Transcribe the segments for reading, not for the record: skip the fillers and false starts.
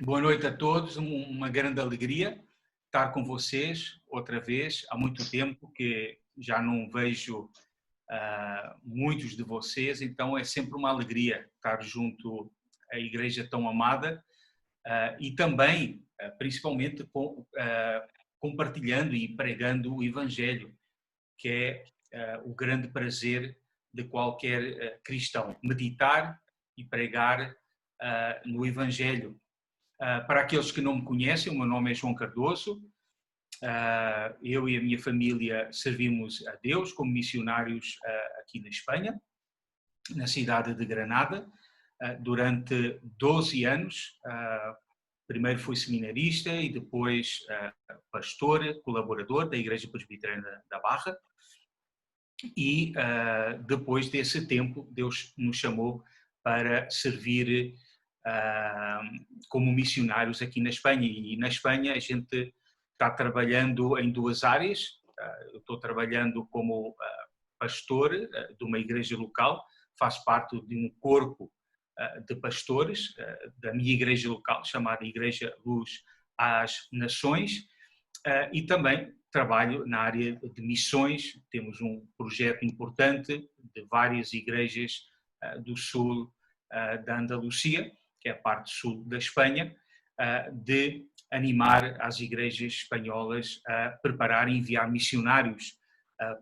Boa noite a todos, uma grande alegria estar com vocês outra vez. Há muito tempo que já não vejo muitos de vocês, então é sempre uma alegria estar junto à igreja tão amada e também, principalmente, compartilhando e pregando o Evangelho, que é o grande prazer de qualquer cristão, meditar e pregar no Evangelho. Para aqueles que não me conhecem, o meu nome é João Cardoso. Eu e a minha família servimos a Deus como missionários aqui na Espanha, na cidade de Granada, durante 12 anos. Primeiro fui seminarista e depois pastor, colaborador da Igreja Presbiteriana da Barra. E depois desse tempo, Deus nos chamou para servir como missionários aqui na Espanha. E na Espanha a gente está trabalhando em duas áreas. Eu estou trabalhando como pastor de uma igreja local, faço parte de um corpo de pastores da minha igreja local, chamada Igreja Luz às Nações, e também trabalho na área de missões. Temos um projeto importante de várias igrejas do sul da Andalucia, que é a parte sul da Espanha, de animar as igrejas espanholas a preparar e enviar missionários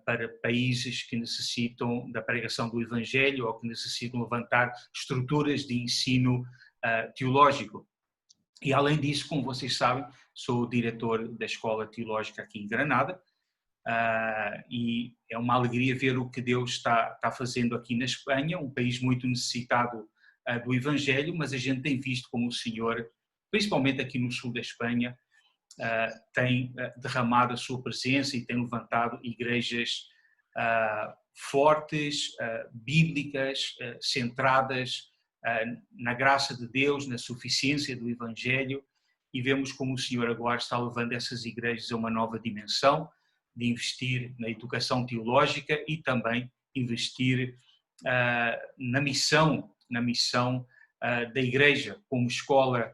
para países que necessitam da pregação do Evangelho ou que necessitam levantar estruturas de ensino teológico. E além disso, como vocês sabem, sou o diretor da Escola Teológica aqui em Granada, e é uma alegria ver o que Deus está fazendo aqui na Espanha, um país muito necessitado do Evangelho, mas a gente tem visto como o Senhor, principalmente aqui no sul da Espanha, tem derramado a sua presença e tem levantado igrejas fortes, bíblicas, centradas na graça de Deus, na suficiência do Evangelho, e vemos como o Senhor agora está levando essas igrejas a uma nova dimensão, de investir na educação teológica e também investir na missão da igreja como escola.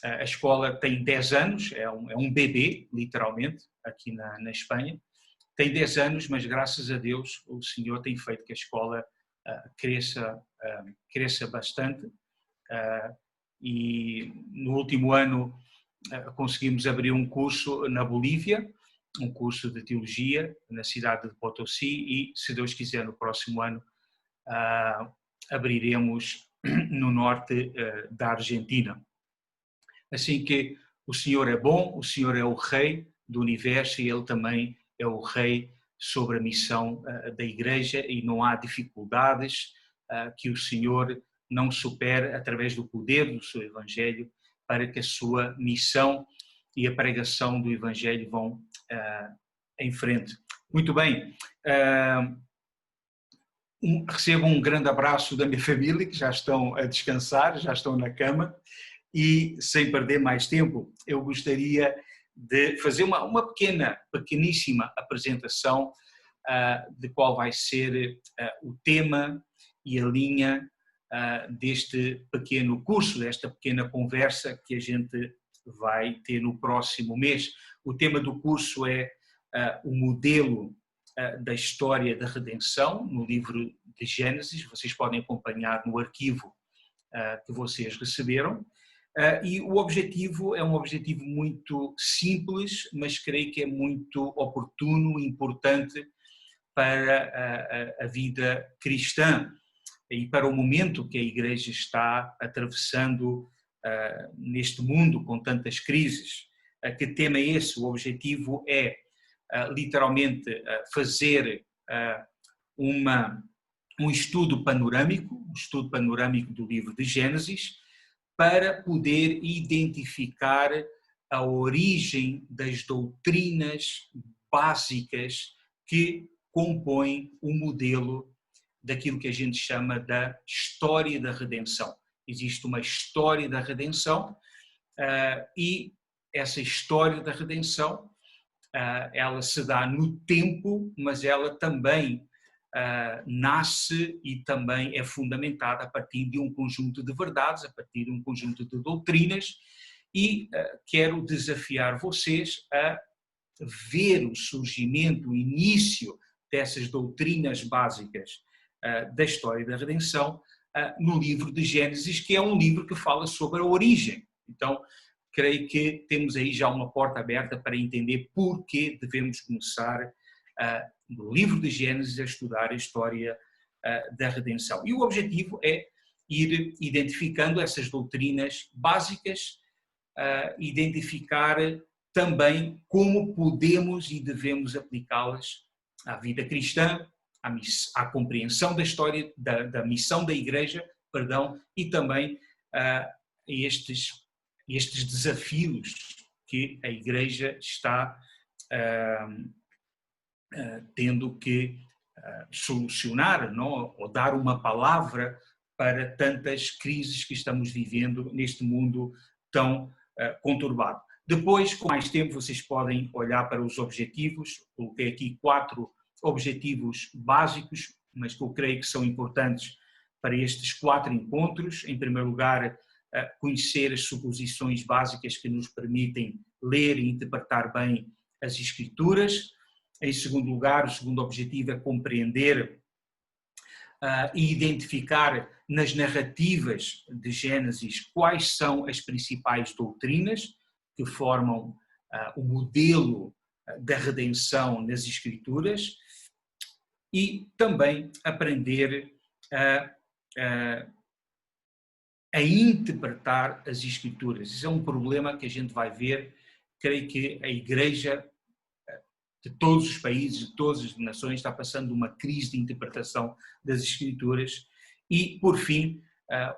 A escola tem 10 anos, é um bebê, literalmente, aqui na Espanha. Tem 10 anos, mas graças a Deus o Senhor tem feito que a escola cresça bastante. E no último ano conseguimos abrir um curso na Bolívia, um curso de teologia na cidade de Potosí, e, se Deus quiser, no próximo ano abriremos no norte da Argentina. Assim que o Senhor é bom, o Senhor é o Rei do universo e Ele também é o Rei sobre a missão da Igreja, e não há dificuldades que o Senhor não supere através do poder do seu Evangelho para que a sua missão e a pregação do Evangelho vão em frente. Muito bem. Recebo um grande abraço da minha família, que já estão a descansar, já estão na cama. E, sem perder mais tempo, eu gostaria de fazer uma pequeníssima apresentação de qual vai ser o tema e a linha deste pequeno curso, desta pequena conversa que a gente vai ter no próximo mês. O tema do curso é o modelo da história da redenção, no livro de Gênesis. Vocês podem acompanhar no arquivo que vocês receberam. E o objetivo é um objetivo muito simples, mas creio que é muito oportuno e importante para a vida cristã e para o momento que a Igreja está atravessando neste mundo com tantas crises. Que tema é esse? O objetivo é literalmente fazer um estudo panorâmico do livro de Gênesis, para poder identificar a origem das doutrinas básicas que compõem o modelo daquilo que a gente chama da história da redenção. Existe uma história da redenção e essa história da redenção ela se dá no tempo, mas ela também nasce e também é fundamentada a partir de um conjunto de verdades, a partir de um conjunto de doutrinas, e quero desafiar vocês a ver o surgimento, o início dessas doutrinas básicas da história da redenção no livro de Gênesis, que é um livro que fala sobre a origem. Então, creio que temos aí já uma porta aberta para entender por que devemos começar no livro de Gênesis a estudar a história da redenção. E o objetivo é ir identificando essas doutrinas básicas, identificar também como podemos e devemos aplicá-las à vida cristã, à compreensão da história, da missão da Igreja, e também estes desafios que a Igreja está tendo que solucionar, não? Ou dar uma palavra para tantas crises que estamos vivendo neste mundo tão conturbado. Depois, com mais tempo, vocês podem olhar para os objetivos. Coloquei aqui 4 objetivos básicos, mas que eu creio que são importantes para estes 4 encontros. Em primeiro lugar, conhecer as suposições básicas que nos permitem ler e interpretar bem as Escrituras. Em segundo lugar, o segundo objetivo é compreender e identificar nas narrativas de Gênesis quais são as principais doutrinas que formam o modelo da redenção nas Escrituras e também aprender a interpretar as Escrituras. Isso é um problema que a gente vai ver. Creio que a Igreja de todos os países, de todas as nações, está passando uma crise de interpretação das Escrituras. E, por fim,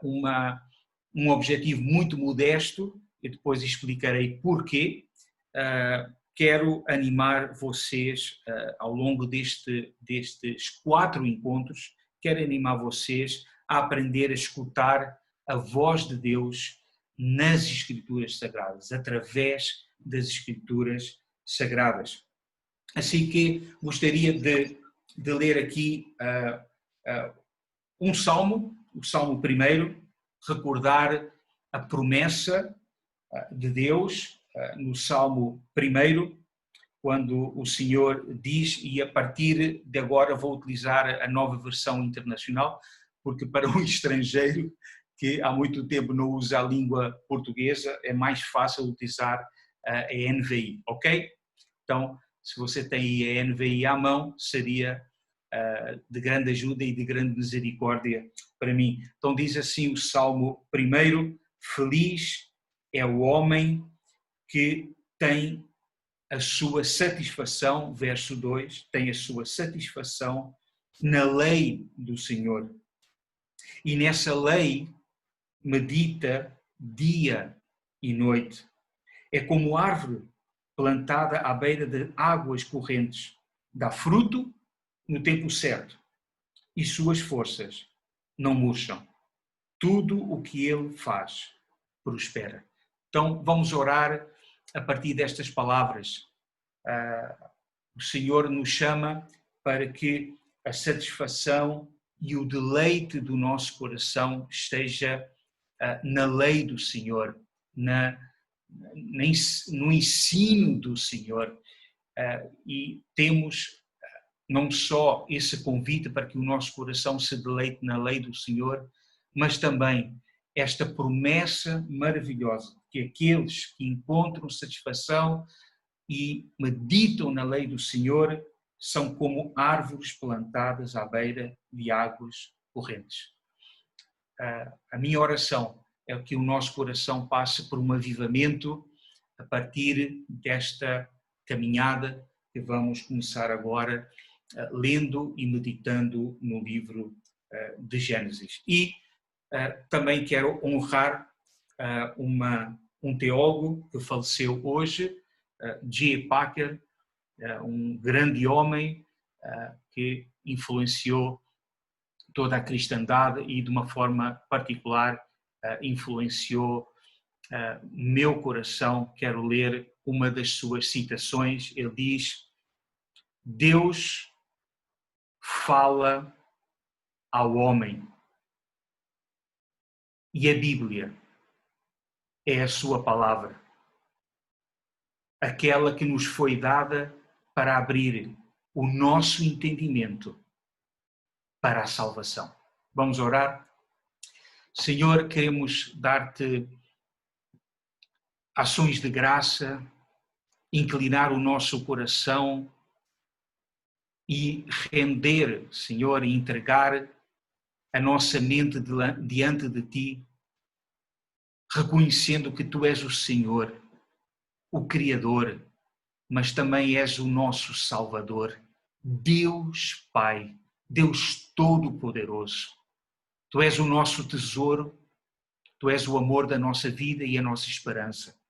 um objetivo muito modesto, e depois explicarei porquê. Quero animar vocês, ao longo destes 4 encontros, quero animar vocês a aprender a escutar a voz de Deus nas Escrituras Sagradas, através das Escrituras Sagradas. Assim que gostaria de ler aqui um salmo, o Salmo 1, recordar a promessa de Deus no Salmo 1, quando o Senhor diz, e a partir de agora vou utilizar a nova versão internacional, porque para um estrangeiro que há muito tempo não usa a língua portuguesa, é mais fácil utilizar a NVI, ok? Então, se você tem a NVI à mão, seria de grande ajuda e de grande misericórdia para mim. Então diz assim o Salmo 1, feliz é o homem que tem a sua satisfação, verso 2, tem a sua satisfação na lei do Senhor. E nessa lei medita dia e noite. É como árvore plantada à beira de águas correntes, dá fruto no tempo certo e suas forças não murcham. Tudo o que ele faz prospera. Então vamos orar a partir destas palavras. O Senhor nos chama para que a satisfação e o deleite do nosso coração esteja na lei do Senhor, no ensino do Senhor, e temos não só esse convite para que o nosso coração se deleite na lei do Senhor, mas também esta promessa maravilhosa que aqueles que encontram satisfação e meditam na lei do Senhor são como árvores plantadas à beira de águas correntes. A minha oração é que o nosso coração passe por um avivamento a partir desta caminhada que vamos começar agora, lendo e meditando no livro de Gênesis. E também quero honrar um teólogo que faleceu hoje, J. Packer, um grande homem que influenciou toda a cristandade e de uma forma particular influenciou meu coração. Quero ler uma das suas citações. Ele diz: Deus fala ao homem e a Bíblia é a sua palavra, aquela que nos foi dada para abrir o nosso entendimento para a salvação. Vamos orar? Senhor, queremos dar-te ações de graça, inclinar o nosso coração e render, Senhor, e entregar a nossa mente diante de Ti, reconhecendo que Tu és o Senhor, o Criador, mas também és o nosso Salvador, Deus Pai, Deus Todo-Poderoso. Tu és o nosso tesouro, Tu és o amor da nossa vida e a nossa esperança.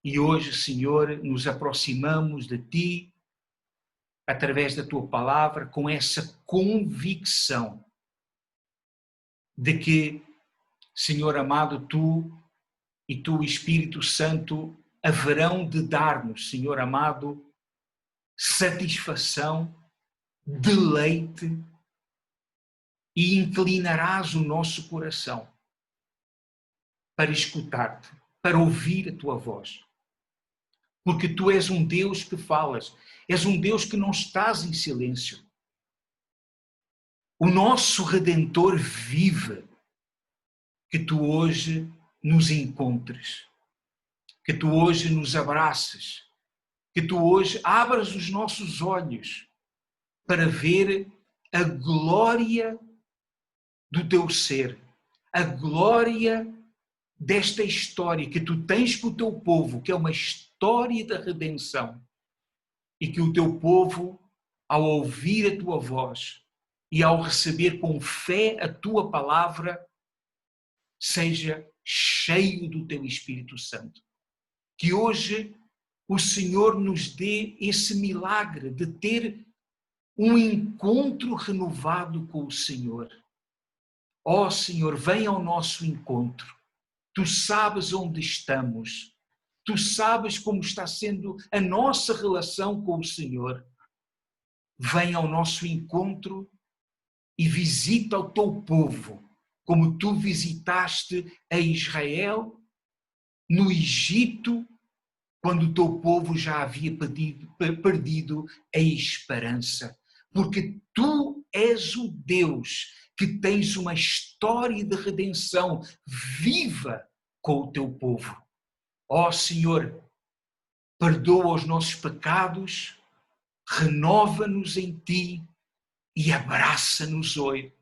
E hoje, Senhor, nos aproximamos de Ti, através da Tua palavra, com essa convicção de que, Senhor amado, Tu e Tu, Espírito Santo, haverão de dar-nos, Senhor amado, satisfação, deleite, e inclinarás o nosso coração para escutar-te, para ouvir a Tua voz. Porque Tu és um Deus que falas, és um Deus que não estás em silêncio. O nosso Redentor vive, que Tu hoje nos encontres, que Tu hoje nos abraces, que Tu hoje abras os nossos olhos para ver a glória do Teu ser, a glória desta história que Tu tens com o Teu povo, que é uma história da redenção, e que o Teu povo, ao ouvir a Tua voz e ao receber com fé a Tua palavra, seja cheio do Teu Espírito Santo. Que hoje o Senhor nos dê esse milagre de ter um encontro renovado com o Senhor. Ó Senhor, vem ao nosso encontro. Tu sabes onde estamos. Tu sabes como está sendo a nossa relação com o Senhor. Vem ao nosso encontro e visita o Teu povo, como Tu visitaste a Israel no Egito, quando o Teu povo já havia perdido a esperança. Porque Tu és o Deus que tens uma história de redenção viva com o Teu povo. Ó Senhor, perdoa os nossos pecados, renova-nos em Ti e abraça-nos hoje.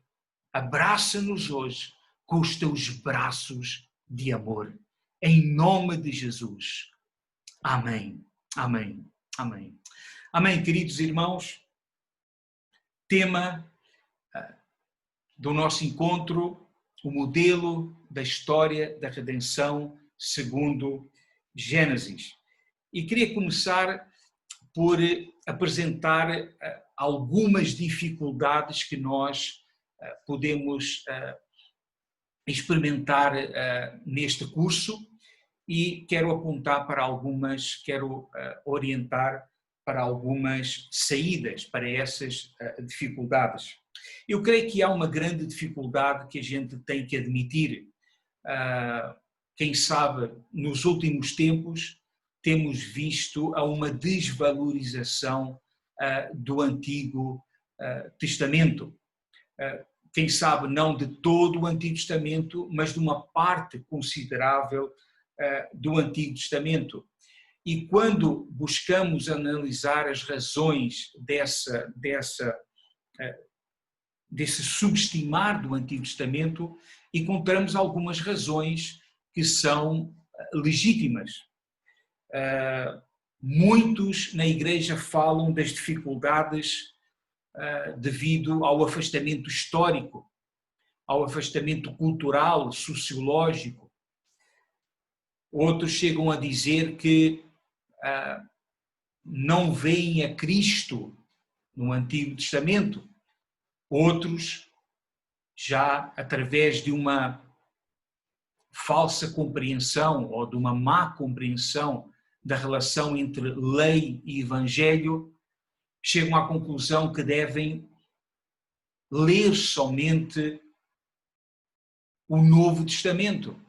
Abraça-nos hoje com os Teus braços de amor. Em nome de Jesus. Amém, amém, amém. Amém, queridos irmãos. Tema do nosso encontro, o modelo da história da redenção segundo Gênesis. E queria começar por apresentar algumas dificuldades que nós podemos experimentar neste curso, e quero apontar para algumas, quero orientar para algumas saídas para essas dificuldades. Eu creio que há uma grande dificuldade que a gente tem que admitir. Quem sabe, nos últimos tempos, temos visto uma desvalorização do Antigo Testamento. Quem sabe, não de todo o Antigo Testamento, mas de uma parte considerável do Antigo Testamento. E quando buscamos analisar as razões desse subestimar do Antigo Testamento, encontramos algumas razões que são legítimas. Muitos na Igreja falam das dificuldades devido ao afastamento histórico, ao afastamento cultural, sociológico. Outros chegam a dizer que não veem a Cristo no Antigo Testamento. Outros, já através de uma falsa compreensão ou de uma má compreensão da relação entre lei e evangelho, chegam à conclusão que devem ler somente o Novo Testamento.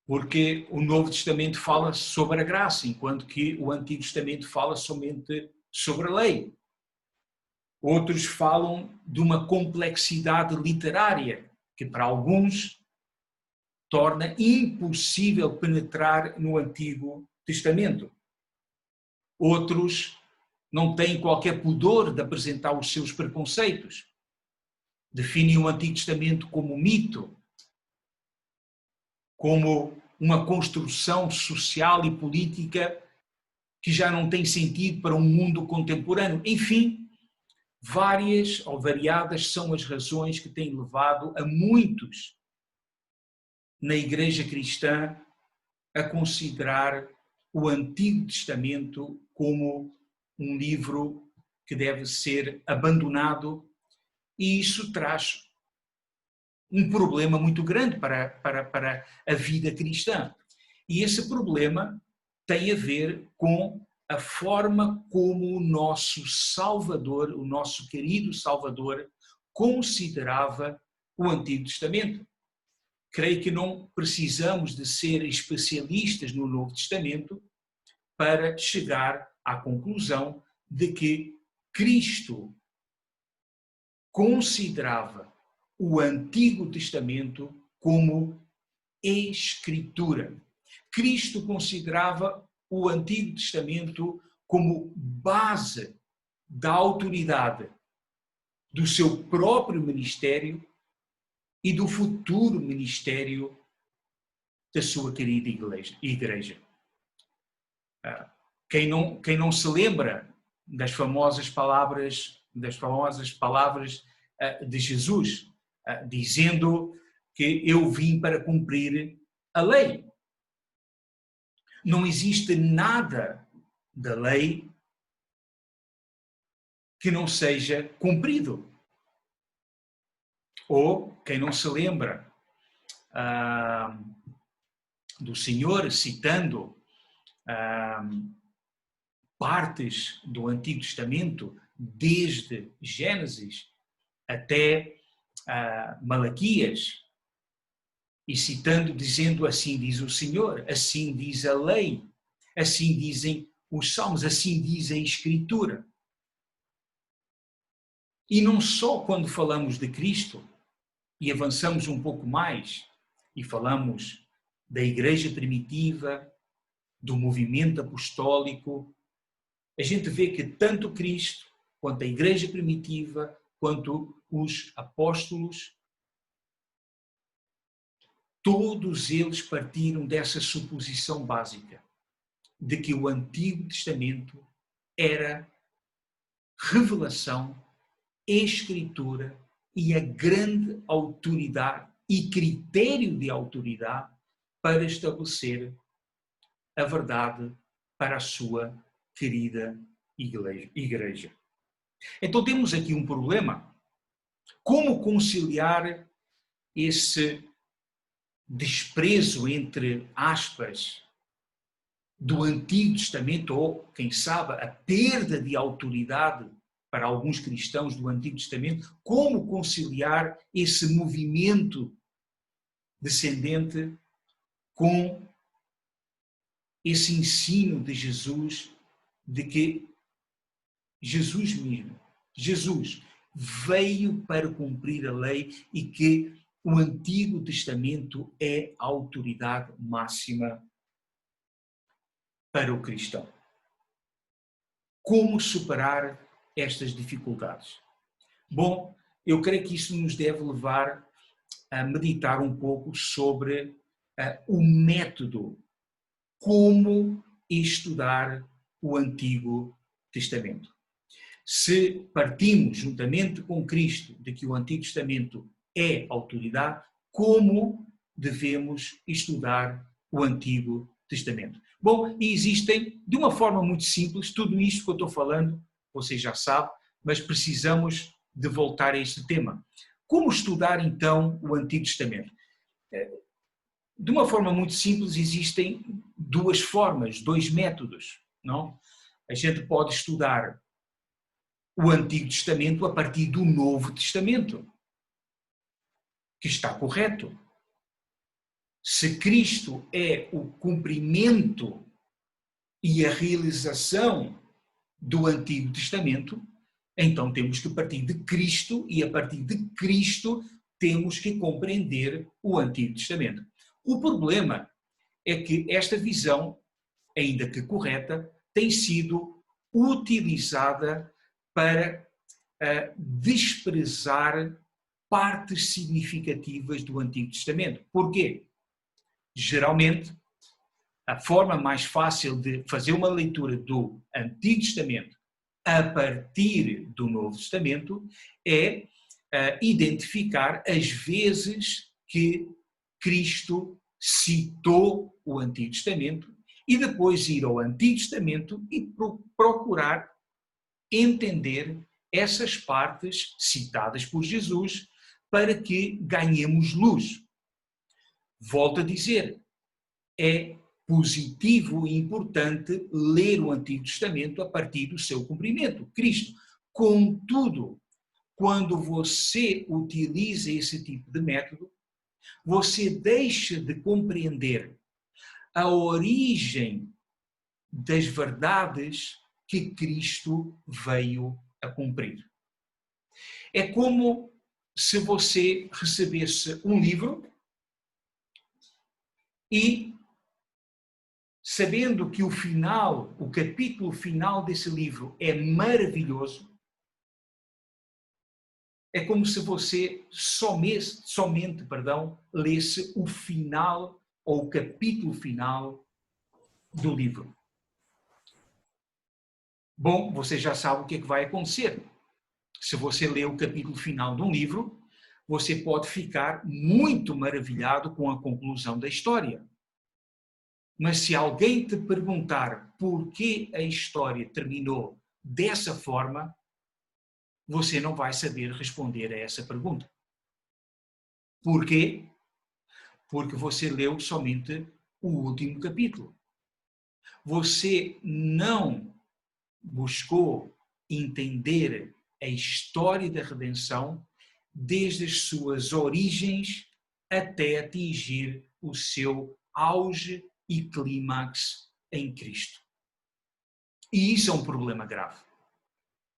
porque o Novo Testamento fala sobre a graça, enquanto que o Antigo Testamento fala somente sobre a lei. Outros falam de uma complexidade literária, que para alguns torna impossível penetrar no Antigo Testamento. Outros não têm qualquer pudor de apresentar os seus preconceitos. Definem o Antigo Testamento como mito, como uma construção social e política que já não tem sentido para um mundo contemporâneo. Enfim, várias ou variadas são as razões que têm levado a muitos na Igreja Cristã a considerar o Antigo Testamento como um livro que deve ser abandonado, e isso traz um problema muito grande para a vida cristã. E esse problema tem a ver com a forma como o nosso Salvador, o nosso querido Salvador, considerava o Antigo Testamento. Creio que não precisamos de ser especialistas no Novo Testamento para chegar à conclusão de que Cristo considerava o Antigo Testamento como Escritura. Cristo considerava o Antigo Testamento como base da autoridade do seu próprio ministério e do futuro ministério da sua querida igreja. Quem não se lembra das famosas palavras de Jesus, dizendo que eu vim para cumprir a lei. Não existe nada da lei que não seja cumprido. Ou, quem não se lembra do Senhor citando partes do Antigo Testamento, desde Gênesis até Malaquias, e citando, dizendo: assim diz o Senhor, assim diz a lei, assim dizem os Salmos, assim diz a Escritura. E não só quando falamos de Cristo, e avançamos um pouco mais, e falamos da Igreja primitiva, do movimento apostólico, a gente vê que tanto Cristo, quanto a Igreja primitiva, quanto os apóstolos, todos eles partiram dessa suposição básica de que o Antigo Testamento era revelação, escritura e a grande autoridade e critério de autoridade para estabelecer a verdade para a sua querida igreja. Então temos aqui um problema. Como conciliar esse desprezo, entre aspas, do Antigo Testamento, ou, quem sabe, a perda de autoridade para alguns cristãos do Antigo Testamento? Como conciliar esse movimento descendente com esse ensino de Jesus, de que Jesus mesmo, Jesus veio para cumprir a lei e que o Antigo Testamento é a autoridade máxima para o cristão? Como superar estas dificuldades? Bom, eu creio que isso nos deve levar a meditar um pouco sobre o método, como estudar o Antigo Testamento. Se partimos juntamente com Cristo de que o Antigo Testamento é autoridade, como devemos estudar o Antigo Testamento? Bom, e existem, de uma forma muito simples, tudo isto que eu estou falando, vocês já sabem, mas precisamos de voltar a este tema. Como estudar então o Antigo Testamento? De uma forma muito simples, existem duas formas, dois métodos, não? A gente pode estudar o Antigo Testamento a partir do Novo Testamento, que está correto. Se Cristo é o cumprimento e a realização do Antigo Testamento, então temos que partir de Cristo e a partir de Cristo temos que compreender o Antigo Testamento. O problema é que esta visão, ainda que correta, tem sido utilizada para desprezar partes significativas do Antigo Testamento. Porquê? Geralmente, a forma mais fácil de fazer uma leitura do Antigo Testamento a partir do Novo Testamento é identificar as vezes que Cristo citou o Antigo Testamento e depois ir ao Antigo Testamento e procurar entender essas partes citadas por Jesus para que ganhemos luz. Volto a dizer, é positivo e importante ler o Antigo Testamento a partir do seu cumprimento, Cristo. Contudo, quando você utiliza esse tipo de método, você deixa de compreender a origem das verdades que Cristo veio a cumprir. É como se você recebesse um livro e, sabendo que o final, o capítulo final desse livro é maravilhoso, é como se você somente, lesse o final ou o capítulo final do livro. Bom, você já sabe o que é que vai acontecer. Se você lê o capítulo final de um livro, você pode ficar muito maravilhado com a conclusão da história. Mas se alguém te perguntar por que a história terminou dessa forma, você não vai saber responder a essa pergunta. Por quê? Porque você leu somente o último capítulo. Você não buscou entender a história da redenção desde as suas origens até atingir o seu auge e clímax em Cristo. E isso é um problema grave.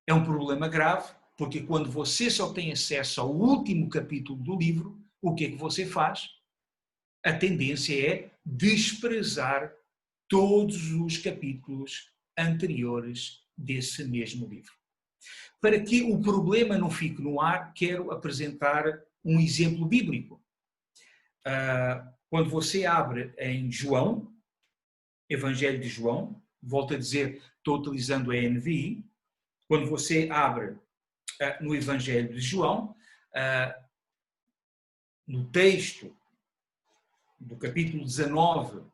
É um problema grave porque quando você só tem acesso ao último capítulo do livro, o que é que você faz? A tendência é desprezar todos os capítulos anteriores desse mesmo livro. Para que o problema não fique no ar, quero apresentar um exemplo bíblico. Quando você abre em João, Evangelho de João, volto a dizer, estou utilizando a NVI, quando você abre no Evangelho de João, no texto do capítulo 19,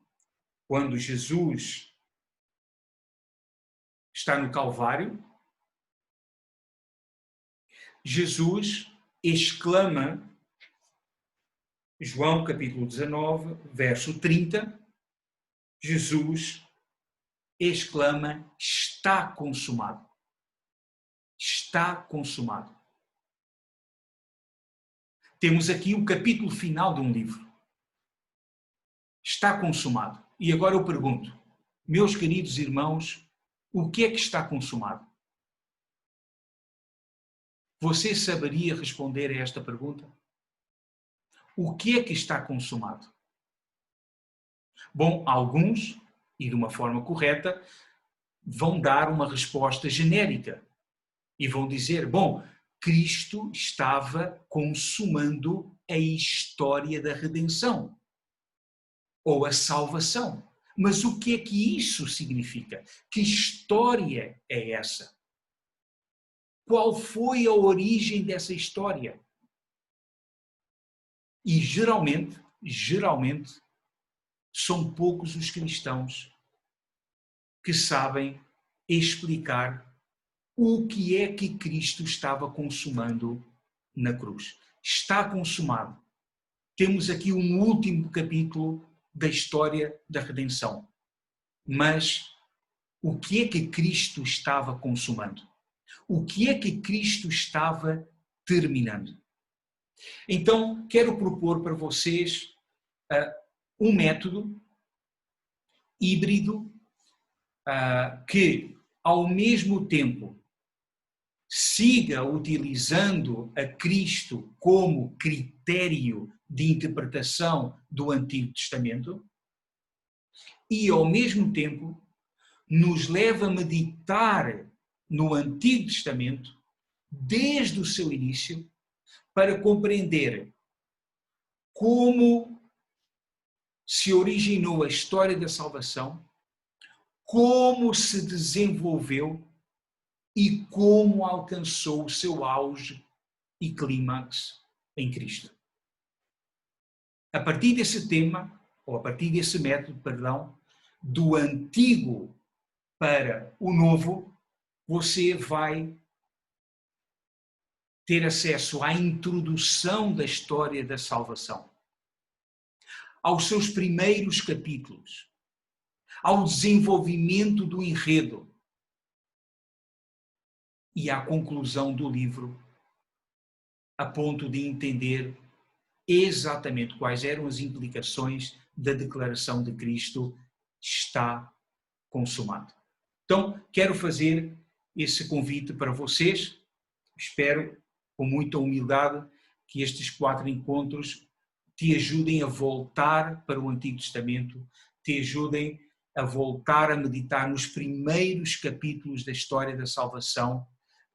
quando Jesus está no Calvário, Jesus exclama, João capítulo 19, verso 30, Jesus exclama, está consumado. Está consumado. Temos aqui o capítulo final de um livro. Está consumado. E agora eu pergunto, meus queridos irmãos, o que é que está consumado? Você saberia responder a esta pergunta? O que é que está consumado? Bom, alguns, e de uma forma correta, vão dar uma resposta genérica e vão dizer, bom, Cristo estava consumando a história da redenção ou a salvação. Mas o que é que isso significa? Que história é essa? Qual foi a origem dessa história? E geralmente, são poucos os cristãos que sabem explicar o que é que Cristo estava consumando na cruz. Está consumado. Temos aqui um último capítulo da história da redenção. Mas o que é que Cristo estava consumando? O que é que Cristo estava terminando? Então, quero propor para vocês um método híbrido que, ao mesmo tempo, siga utilizando a Cristo como critério de interpretação do Antigo Testamento e, ao mesmo tempo, nos leva a meditar no Antigo Testamento desde o seu início para compreender como se originou a história da salvação, como se desenvolveu e como alcançou o seu auge e clímax em Cristo. A partir desse tema, ou a partir desse método, perdão, do antigo para o novo, você vai ter acesso à introdução da história da salvação, aos seus primeiros capítulos, ao desenvolvimento do enredo e à conclusão do livro, a ponto de entender exatamente quais eram as implicações da declaração de Cristo: está consumado. Então, quero fazer esse convite para vocês. Espero, com muita humildade, que estes 4 encontros te ajudem a voltar para o Antigo Testamento, te ajudem a voltar a meditar nos primeiros capítulos da história da salvação,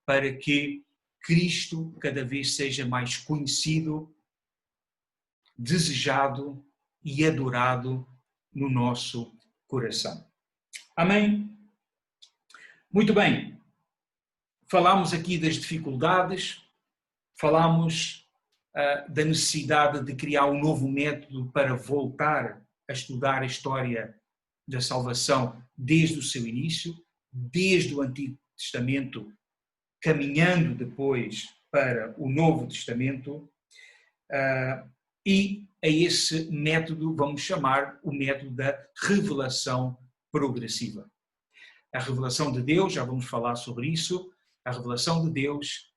para que Cristo cada vez seja mais conhecido, desejado e adorado no nosso coração. Amém? Muito bem. Falámos aqui das dificuldades, falámos da necessidade de criar um novo método para voltar a estudar a história da salvação desde o seu início, desde o Antigo Testamento, caminhando depois para o Novo Testamento, e a esse método vamos chamar o método da revelação progressiva. A revelação de Deus, já vamos falar sobre isso, a revelação de Deus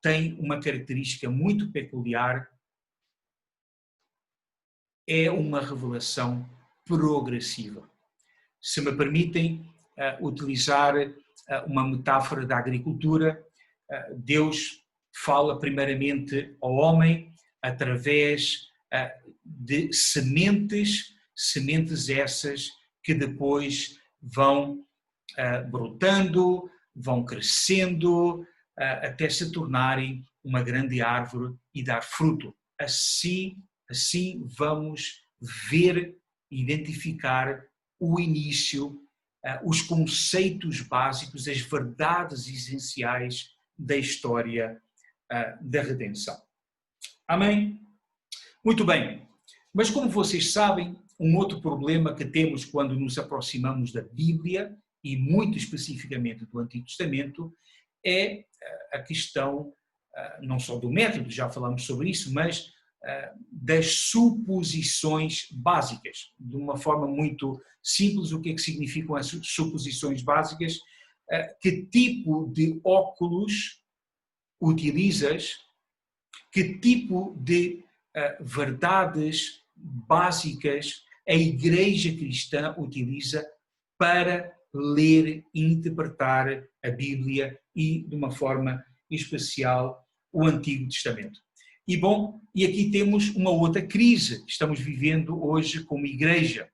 tem uma característica muito peculiar, é uma revelação progressiva. Se me permitem utilizar uma metáfora da agricultura, Deus fala primeiramente ao homem através de sementes essas que depois vão brotando, vão crescendo, até se tornarem uma grande árvore e dar fruto. Assim vamos ver, identificar o início, os conceitos básicos, as verdades essenciais da história da redenção. Amém? Muito bem. Mas como vocês sabem, um outro problema que temos quando nos aproximamos da Bíblia, e muito especificamente do Antigo Testamento, é a questão não só do método, já falamos sobre isso, mas das suposições básicas. De uma forma muito simples, o que é que significam as suposições básicas? Que tipo de óculos utilizas? Que tipo de verdades básicas a Igreja Cristã utiliza para ler e interpretar a Bíblia e, de uma forma especial, o Antigo Testamento? E bom, e aqui temos uma outra crise que estamos vivendo hoje como Igreja.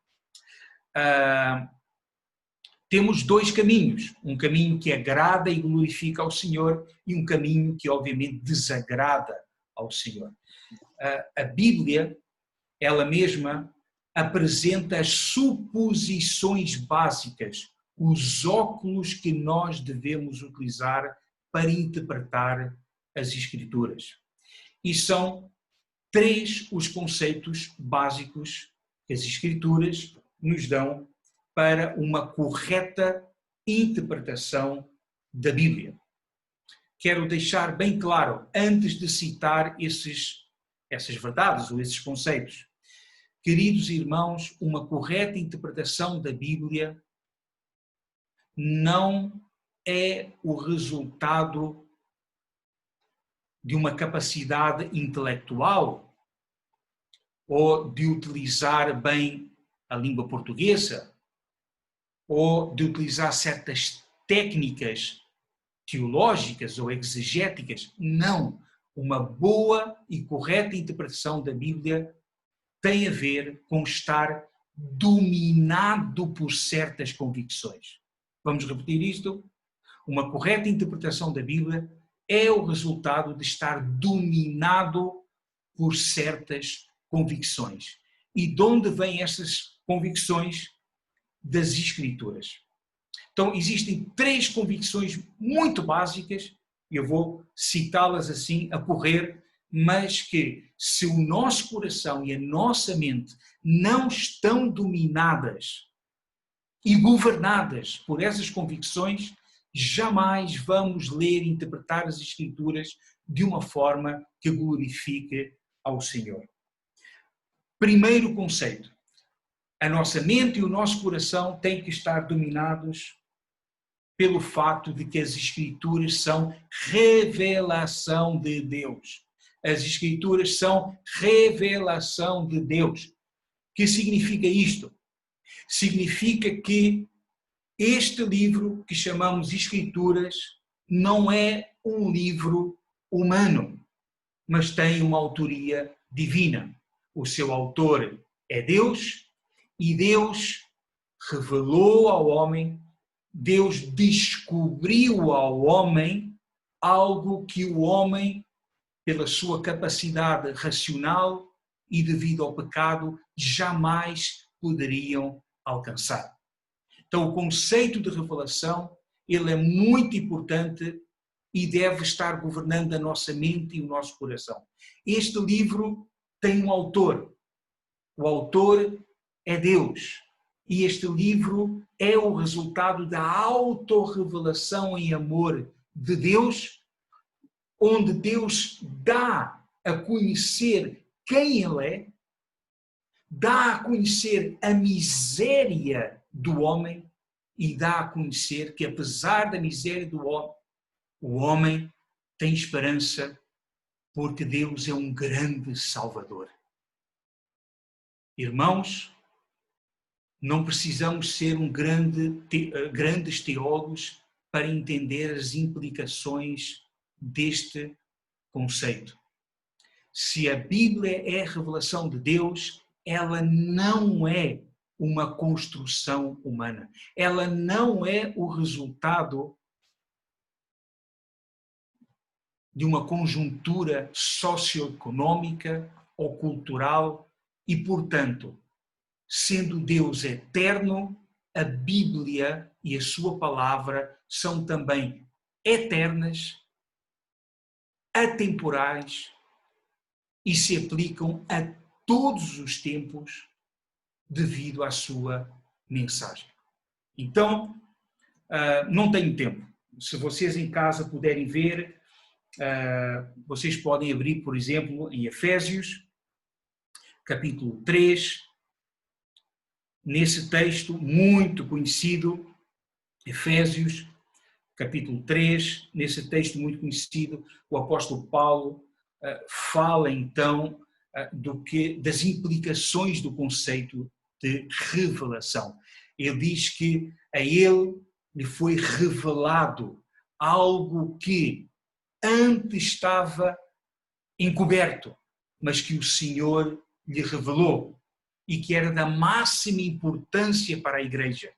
Temos 2 caminhos, um caminho que agrada e glorifica ao Senhor e um caminho que obviamente desagrada ao Senhor. A Bíblia, ela mesma, apresenta as suposições básicas, os óculos que nós devemos utilizar para interpretar as Escrituras. E são 3 os conceitos básicos que as Escrituras nos dão para uma correta interpretação da Bíblia. Quero deixar bem claro, antes de citar essas verdades ou esses conceitos, queridos irmãos, uma correta interpretação da Bíblia não é o resultado de uma capacidade intelectual ou de utilizar bem a língua portuguesa, ou de utilizar certas técnicas teológicas ou exegéticas. Não. Uma boa e correta interpretação da Bíblia tem a ver com estar dominado por certas convicções. Vamos repetir isto? Uma correta interpretação da Bíblia é o resultado de estar dominado por certas convicções. E de onde vêm essas convicções? Das Escrituras. Então, existem 3 convicções muito básicas, e eu vou citá-las assim a correr, mas que se o nosso coração e a nossa mente não estão dominadas e governadas por essas convicções, jamais vamos ler e interpretar as Escrituras de uma forma que glorifique ao Senhor. Primeiro conceito: a nossa mente e o nosso coração têm que estar dominados pelo fato de que as Escrituras são revelação de Deus. As Escrituras são revelação de Deus. O que significa isto? Significa que este livro que chamamos Escrituras não é um livro humano, mas tem uma autoria divina. O seu autor é Deus, e Deus revelou ao homem, Deus descobriu ao homem algo que o homem, pela sua capacidade racional e devido ao pecado, jamais poderiam alcançar. Então, o conceito de revelação, ele é muito importante e deve estar governando a nossa mente e o nosso coração. Este livro tem um autor. O autor é Deus. E este livro é o resultado da autorrevelação em amor de Deus, onde Deus dá a conhecer quem Ele é, dá a conhecer a miséria do homem e dá a conhecer que, apesar da miséria do homem, o homem tem esperança porque Deus é um grande Salvador. Irmãos, não precisamos ser grandes teólogos para entender as implicações deste conceito. Se a Bíblia é a revelação de Deus, ela não é uma construção humana. Ela não é o resultado de uma conjuntura socioeconômica ou cultural e, portanto, sendo Deus eterno, a Bíblia e a sua palavra são também eternas, atemporais e se aplicam a todos os tempos devido à sua mensagem. Então, não tenho tempo. Se vocês em casa puderem ver, vocês podem abrir, por exemplo, em Efésios, capítulo 3, nesse texto muito conhecido, Efésios, capítulo 3, nesse texto muito conhecido, o apóstolo Paulo fala então das implicações do conceito de revelação. Ele diz que a ele lhe foi revelado algo que antes estava encoberto, mas que o Senhor lhe revelou e que era da máxima importância para a igreja.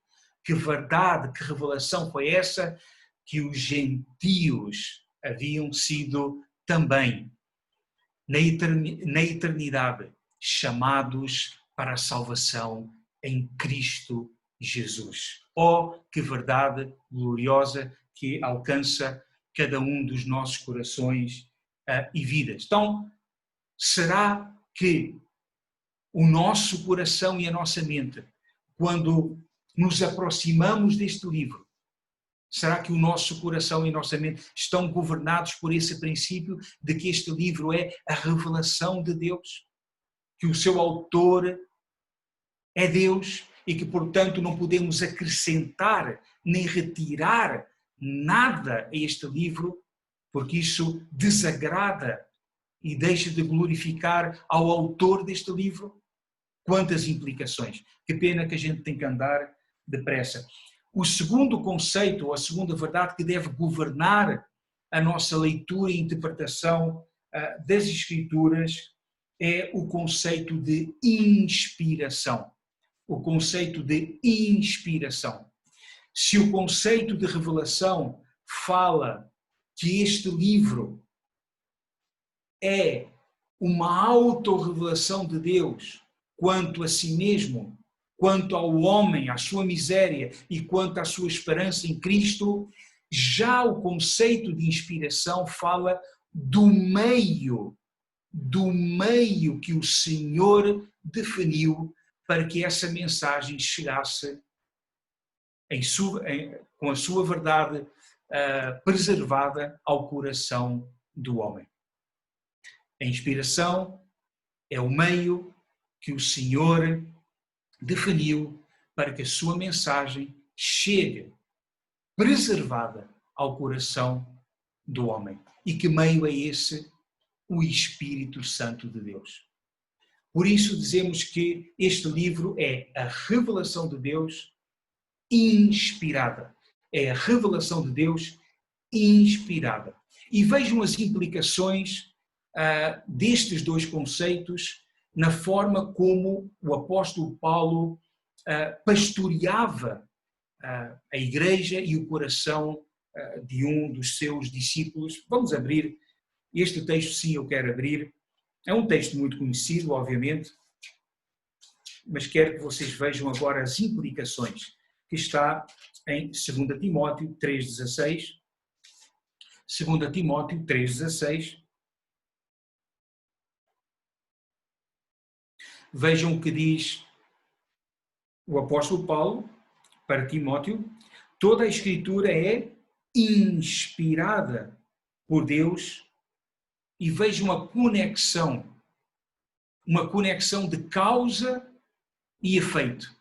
Que verdade, que revelação foi essa? Que os gentios haviam sido também, na eternidade, chamados para a salvação em Cristo Jesus. Oh, que verdade gloriosa que alcança cada um dos nossos corações e vidas. Então, será que o nosso coração e a nossa mente, quando nos aproximamos deste livro, será que o nosso coração e a nossa mente estão governados por esse princípio de que este livro é a revelação de Deus? Que o seu autor é Deus e que, portanto, não podemos acrescentar nem retirar nada a este livro, porque isso desagrada e deixa de glorificar ao autor deste livro? Quantas implicações! Que pena que a gente tem que andar depressa. O segundo conceito, ou a segunda verdade que deve governar a nossa leitura e interpretação das Escrituras é o conceito de inspiração. O conceito de inspiração. Se o conceito de revelação fala que este livro é uma autorrevelação de Deus quanto a si mesmo, quanto ao homem, à sua miséria e quanto à sua esperança em Cristo, já o conceito de inspiração fala do meio que o Senhor definiu para que essa mensagem chegasse com a sua verdade preservada ao coração do homem. A inspiração é o meio que o Senhor definiu para que a sua mensagem chegue preservada ao coração do homem. E que meio é esse? O Espírito Santo de Deus. Por isso dizemos que este livro é a revelação de Deus inspirada. É a revelação de Deus inspirada. E vejam as implicações destes dois conceitos na forma como o apóstolo Paulo pastoreava a igreja e o coração de um dos seus discípulos. Vamos abrir este texto, sim, eu quero abrir. É um texto muito conhecido, obviamente, mas quero que vocês vejam agora as implicações que está em 2 Timóteo 3,16. 2 Timóteo 3,16. Vejam o que diz o apóstolo Paulo para Timóteo: toda a Escritura é inspirada por Deus, e vejam a conexão, uma conexão de causa e efeito.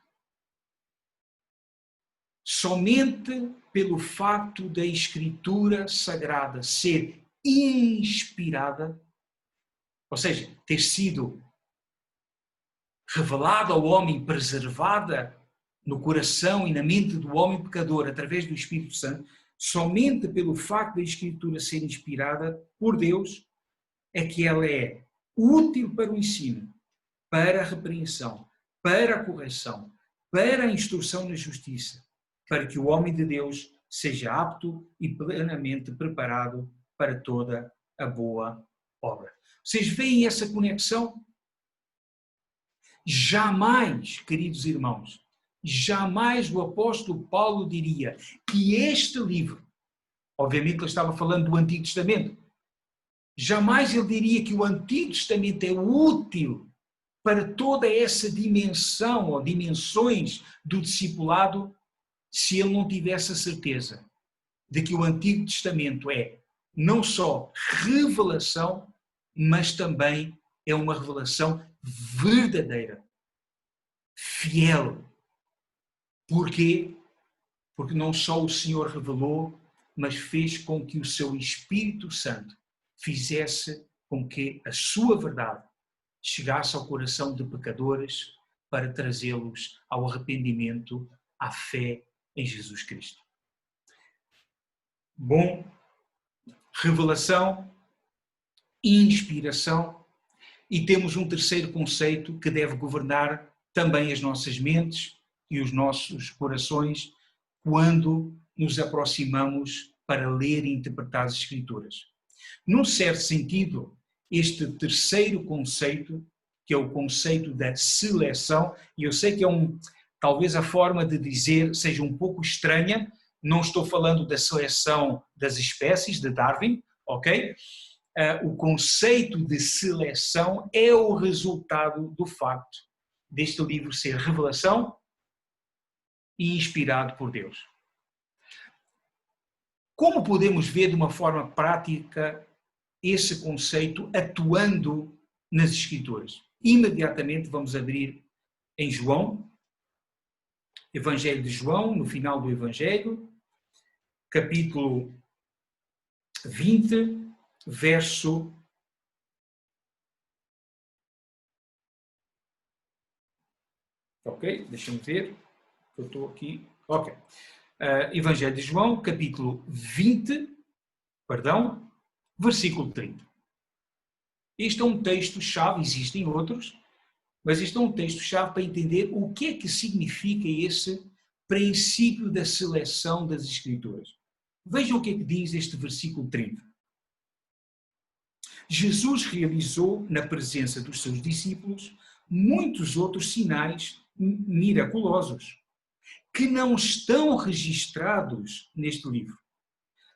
Somente pelo facto da Escritura Sagrada ser inspirada, ou seja, ter sido revelada ao homem, preservada no coração e na mente do homem pecador através do Espírito Santo, somente pelo facto da Escritura ser inspirada por Deus, é que ela é útil para o ensino, para a repreensão, para a correção, para a instrução na justiça, para que o homem de Deus seja apto e plenamente preparado para toda a boa obra. Vocês veem essa conexão? Jamais, queridos irmãos, jamais o apóstolo Paulo diria que este livro, obviamente ele estava falando do Antigo Testamento, jamais ele diria que o Antigo Testamento é útil para toda essa dimensão ou dimensões do discipulado se ele não tivesse a certeza de que o Antigo Testamento é não só revelação, mas também é uma revelação verdadeira, fiel. Porquê? Porque não só o Senhor revelou, mas fez com que o seu Espírito Santo fizesse com que a sua verdade chegasse ao coração de pecadores para trazê-los ao arrependimento, à fé em Jesus Cristo. Bom, revelação, inspiração, e temos um terceiro conceito que deve governar também as nossas mentes e os nossos corações quando nos aproximamos para ler e interpretar as Escrituras. Num certo sentido, este terceiro conceito, que é o conceito da seleção, e eu sei que talvez a forma de dizer seja um pouco estranha, não estou falando da seleção das espécies de Darwin, ok? O conceito de seleção é o resultado do facto deste livro ser revelação e inspirado por Deus. Como podemos ver de uma forma prática esse conceito atuando nas Escrituras? Imediatamente vamos abrir em João, Evangelho de João, no final do Evangelho, capítulo 20, verso Ok, deixa-me ver. Eu estou aqui. Ok. Evangelho de João, capítulo 20, perdão, versículo 30. Este é um texto-chave, existem outros, mas este é um texto-chave para entender o que é que significa esse princípio da seleção das Escrituras. Vejam o que é que diz este versículo 30. Jesus realizou, na presença dos seus discípulos, muitos outros sinais miraculosos, que não estão registrados neste livro,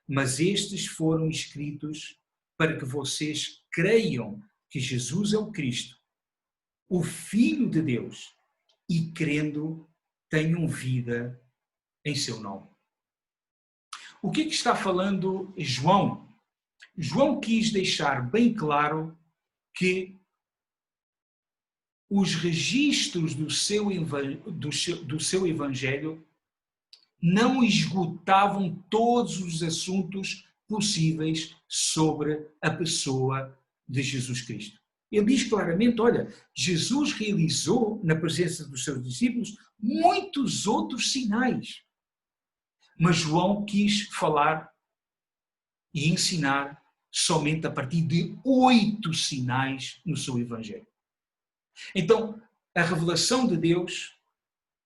mas estes foram escritos para que vocês creiam que Jesus é o Cristo, o Filho de Deus, e crendo tenham vida em seu nome. O que é que está falando João? João quis deixar bem claro que os registros do seu evangelho não esgotavam todos os assuntos possíveis sobre a pessoa de Jesus Cristo. Ele diz claramente, olha, Jesus realizou na presença dos seus discípulos muitos outros sinais. Mas João quis falar e ensinar somente a partir de 8 sinais no seu evangelho. Então, a revelação de Deus,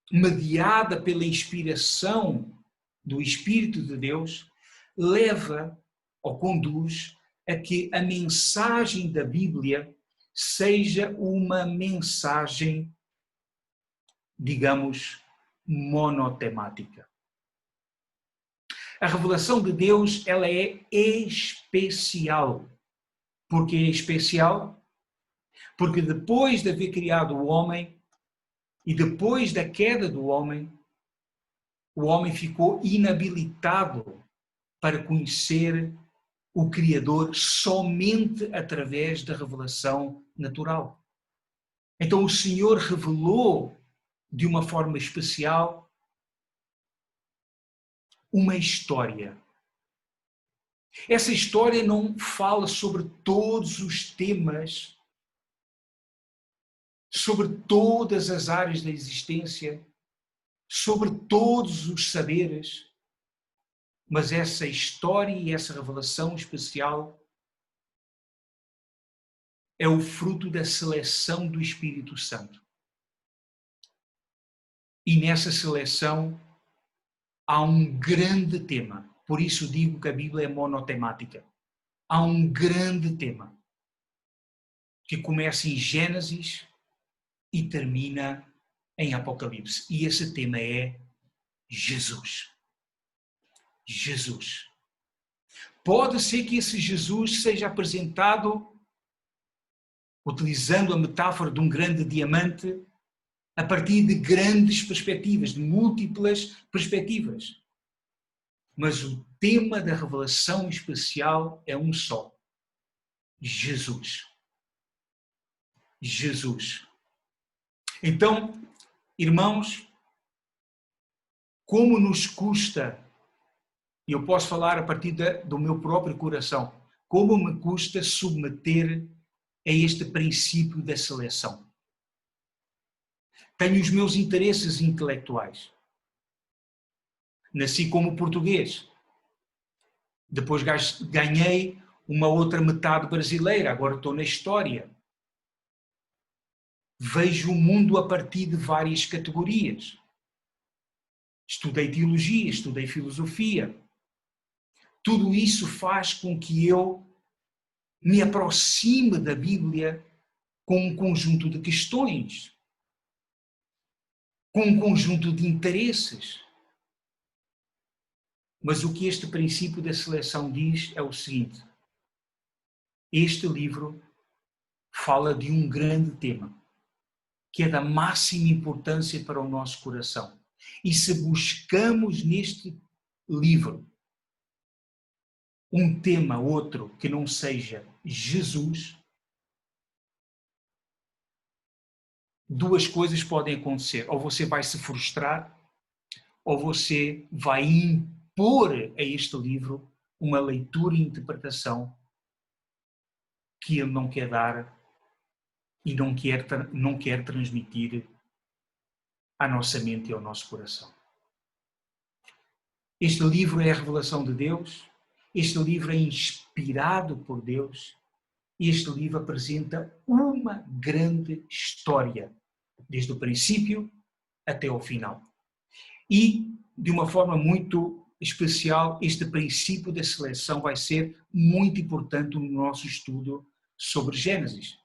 mediada pela inspiração do Espírito de Deus, leva ou conduz a que a mensagem da Bíblia seja uma mensagem, digamos, monotemática. A revelação de Deus, ela é especial. Por que é especial? Porque depois de haver criado o homem e depois da queda do homem, o homem ficou inabilitado para conhecer o Criador somente através da revelação natural. Então o Senhor revelou de uma forma especial uma história. Essa história não fala sobre todos os temas, sobre todas as áreas da existência, sobre todos os saberes, mas essa história e essa revelação especial é o fruto da seleção do Espírito Santo. E nessa seleção há um grande tema. Por isso digo que a Bíblia é monotemática. Há um grande tema que começa em Gênesis e termina em Apocalipse. E esse tema é Jesus. Jesus. Pode ser que esse Jesus seja apresentado utilizando a metáfora de um grande diamante a partir de grandes perspectivas, de múltiplas perspectivas. Mas o tema da revelação especial é um só. Jesus. Jesus. Então, irmãos, como nos custa, e eu posso falar a partir do meu próprio coração, como me custa submeter a este princípio da seleção. Tenho os meus interesses intelectuais. Nasci como português. Depois ganhei uma outra metade brasileira, agora estou na história. Vejo o mundo a partir de várias categorias. Estudei teologia, estudei filosofia. Tudo isso faz com que eu me aproxime da Bíblia com um conjunto de questões, com um conjunto de interesses. Mas o que este princípio da seleção diz é o seguinte: este livro fala de um grande tema, que é da máxima importância para o nosso coração. E se buscamos neste livro um tema outro que não seja Jesus, duas coisas podem acontecer. Ou você vai se frustrar, ou você vai impor a este livro uma leitura e interpretação que ele não quer dar e não quer transmitir à nossa mente e ao nosso coração. Este livro é a revelação de Deus, este livro é inspirado por Deus, e este livro apresenta uma grande história, desde o princípio até ao final. E, de uma forma muito especial, este princípio da seleção vai ser muito importante no nosso estudo sobre Gênesis.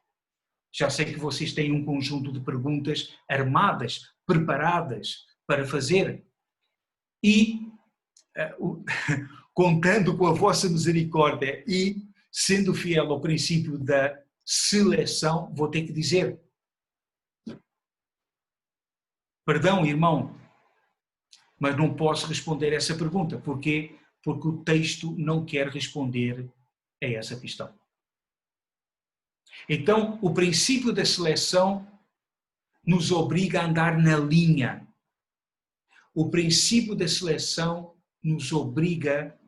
Já sei que vocês têm um conjunto de perguntas armadas, preparadas para fazer. E, contando com a vossa misericórdia e sendo fiel ao princípio da seleção, vou ter que dizer: perdão, irmão, mas não posso responder essa pergunta. Porquê? Porque o texto não quer responder a essa questão. Então, o princípio da seleção nos obriga a andar na linha. O princípio da seleção nos obriga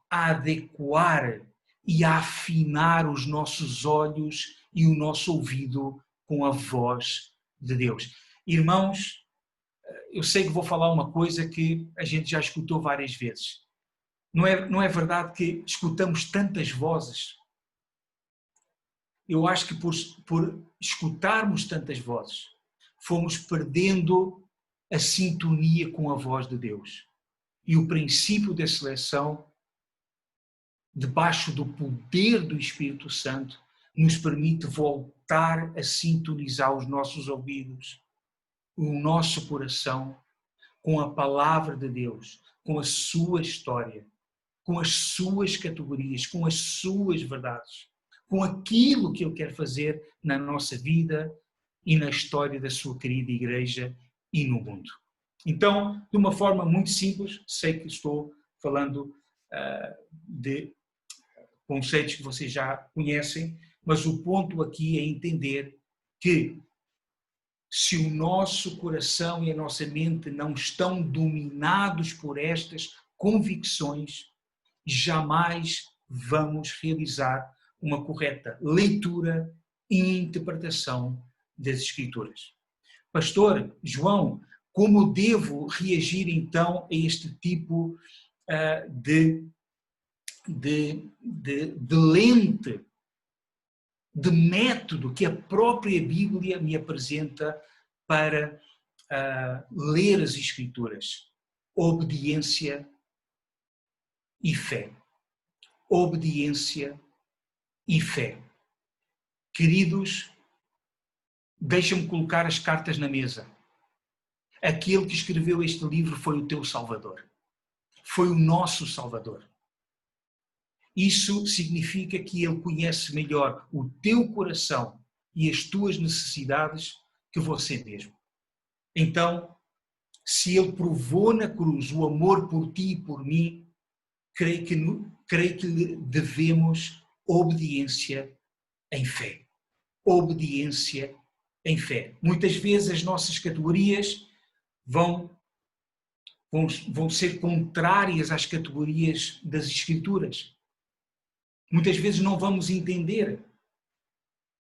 a adequar e a afinar os nossos olhos e o nosso ouvido com a voz de Deus. Irmãos, eu sei que vou falar uma coisa que a gente já escutou várias vezes. Não é verdade que escutamos tantas vozes? Eu acho que por escutarmos tantas vozes, fomos perdendo a sintonia com a voz de Deus. E o princípio da seleção, debaixo do poder do Espírito Santo, nos permite voltar a sintonizar os nossos ouvidos, o nosso coração, com a palavra de Deus, com a sua história, com as suas categorias, com as suas verdades, com aquilo que Ele quer fazer na nossa vida e na história da sua querida igreja e no mundo. Então, de uma forma muito simples, sei que estou falando de conceitos que vocês já conhecem, mas o ponto aqui é entender que se o nosso coração e a nossa mente não estão dominados por estas convicções, jamais vamos realizar uma correta leitura e interpretação das Escrituras. Pastor João, como devo reagir então a este tipo de lente, de método que a própria Bíblia me apresenta para ler as Escrituras? Obediência e fé. Obediência e fé. Queridos, deixa-me colocar as cartas na mesa. Aquele que escreveu este livro foi o teu Salvador. Foi o nosso Salvador. Isso significa que Ele conhece melhor o teu coração e as tuas necessidades que você mesmo. Então, se Ele provou na cruz o amor por ti e por mim, creio que lhe devemos obediência em fé. Obediência em fé. Muitas vezes as nossas categorias vão ser contrárias às categorias das Escrituras. Muitas vezes não vamos entender,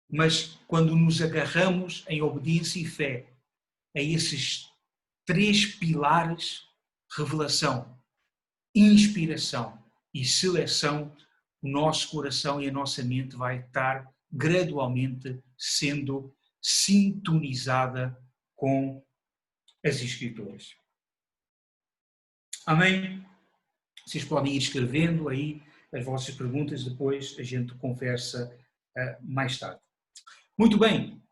mas quando nos agarramos em obediência e fé a esses três pilares, revelação, inspiração e seleção, o nosso coração e a nossa mente vai estar gradualmente sendo sintonizada com as Escrituras. Amém? Vocês podem ir escrevendo aí as vossas perguntas, depois a gente conversa mais tarde. Muito bem.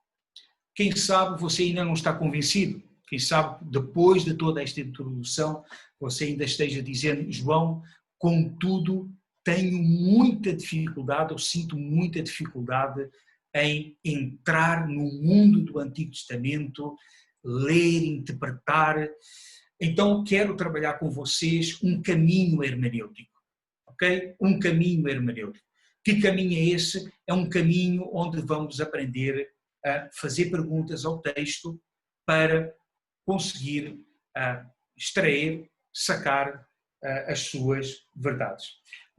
Quem sabe você ainda não está convencido? Quem sabe depois de toda esta introdução você ainda esteja dizendo: João, contudo, tenho muita dificuldade, ou sinto muita dificuldade em entrar no mundo do Antigo Testamento, ler, interpretar. Então quero trabalhar com vocês um caminho hermenêutico. Okay? Um caminho hermenêutico. Que caminho é esse? É um caminho onde vamos aprender a fazer perguntas ao texto para conseguir extrair, sacar as suas verdades.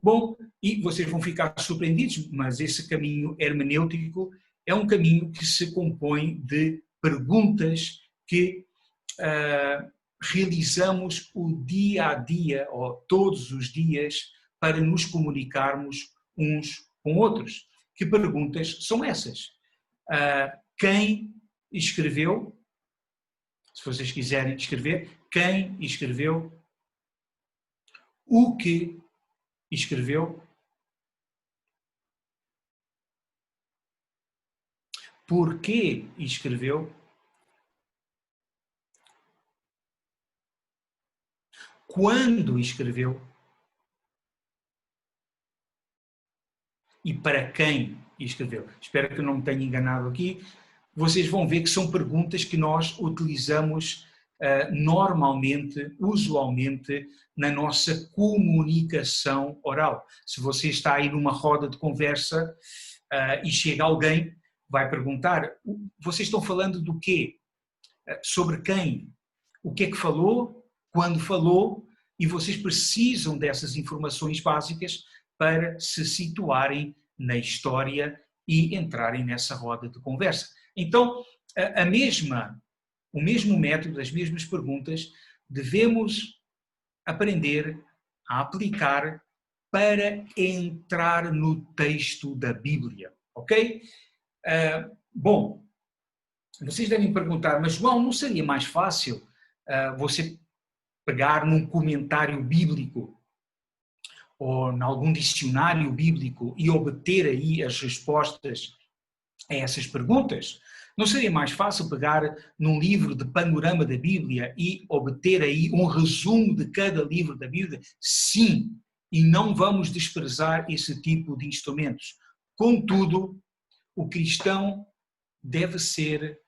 Bom, e vocês vão ficar surpreendidos, mas esse caminho hermenêutico é um caminho que se compõe de perguntas que realizamos o dia a dia, ou todos os dias, para nos comunicarmos uns com outros? Que perguntas são essas? Quem escreveu? Se vocês quiserem escrever, quem escreveu? O que escreveu? Por que escreveu? Quando escreveu? E para quem escreveu? Espero que eu não me tenha enganado aqui. Vocês vão ver que são perguntas que nós utilizamos normalmente, usualmente, na nossa comunicação oral. Se você está aí numa roda de conversa e chega alguém, vai perguntar: vocês estão falando do quê? Sobre quem? O que é que falou? Quando falou? E vocês precisam dessas informações básicas para se situarem na história e entrarem nessa roda de conversa. Então, o mesmo método, as mesmas perguntas, devemos aprender a aplicar para entrar no texto da Bíblia, ok? Bom, vocês devem perguntar, mas João, não seria mais fácil você pegar num comentário bíblico ou em algum dicionário bíblico e obter aí as respostas a essas perguntas? Não seria mais fácil pegar num livro de panorama da Bíblia e obter aí um resumo de cada livro da Bíblia? Sim, e não vamos desprezar esse tipo de instrumentos. Contudo, o cristão deve ser,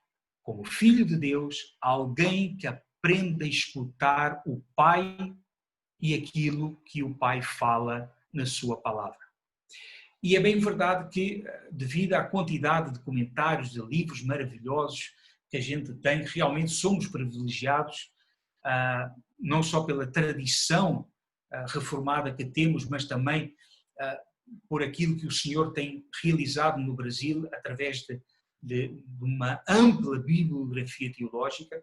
como filho de Deus, alguém que aprenda a escutar o Pai e aquilo que o Pai fala na sua palavra. E é bem verdade que, devido à quantidade de comentários, de livros maravilhosos que a gente tem, realmente somos privilegiados, não só pela tradição reformada que temos, mas também por aquilo que o Senhor tem realizado no Brasil através de uma ampla bibliografia teológica.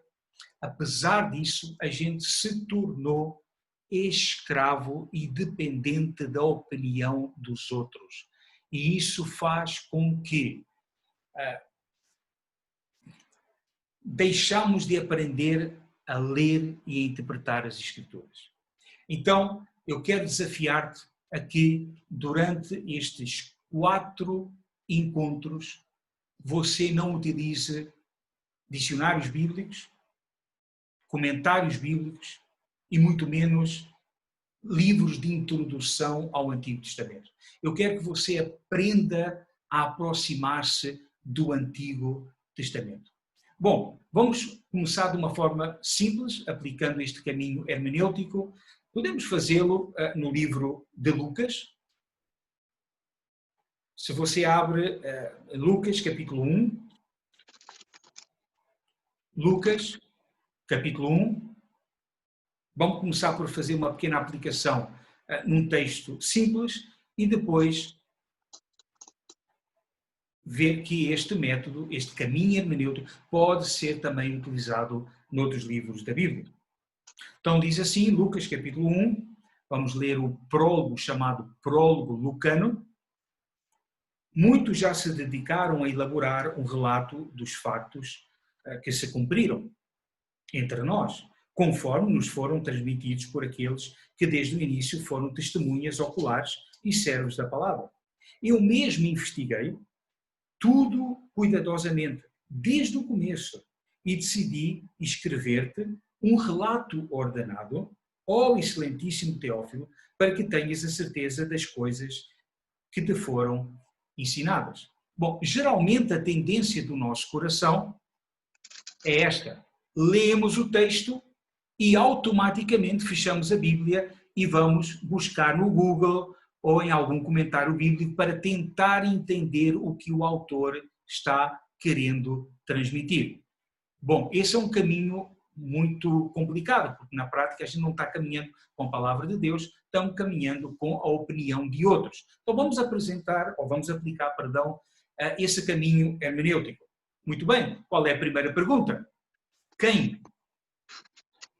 Apesar disso, a gente se tornou escravo e dependente da opinião dos outros. E isso faz com que deixamos de aprender a ler e a interpretar as Escrituras. Então, eu quero desafiar-te a que, durante estes 4 encontros, você não utilize dicionários bíblicos, comentários bíblicos e muito menos livros de introdução ao Antigo Testamento. Eu quero que você aprenda a aproximar-se do Antigo Testamento. Bom, vamos começar de uma forma simples, aplicando este caminho hermenêutico. Podemos fazê-lo no livro de Lucas. Se você abre Lucas, capítulo 1. Lucas, capítulo 1. Vamos começar por fazer uma pequena aplicação num texto simples e depois ver que este método, este caminho hermenêutico, pode ser também utilizado noutros livros da Bíblia. Então diz assim, Lucas capítulo 1, vamos ler o prólogo chamado Prólogo Lucano. Muitos já se dedicaram a elaborar um relato dos factos que se cumpriram entre nós, conforme nos foram transmitidos por aqueles que desde o início foram testemunhas oculares e servos da palavra. Eu mesmo investiguei tudo cuidadosamente, desde o começo, e decidi escrever-te um relato ordenado, ó excelentíssimo Teófilo, para que tenhas a certeza das coisas que te foram ensinadas. Bom, geralmente a tendência do nosso coração é esta. Lemos o texto e automaticamente fechamos a Bíblia e vamos buscar no Google ou em algum comentário bíblico para tentar entender o que o autor está querendo transmitir. Bom, esse é um caminho muito complicado, porque na prática a gente não está caminhando com a palavra de Deus, estamos caminhando com a opinião de outros. Então vamos aplicar, esse caminho hermenêutico. Muito bem, qual é a primeira pergunta? Quem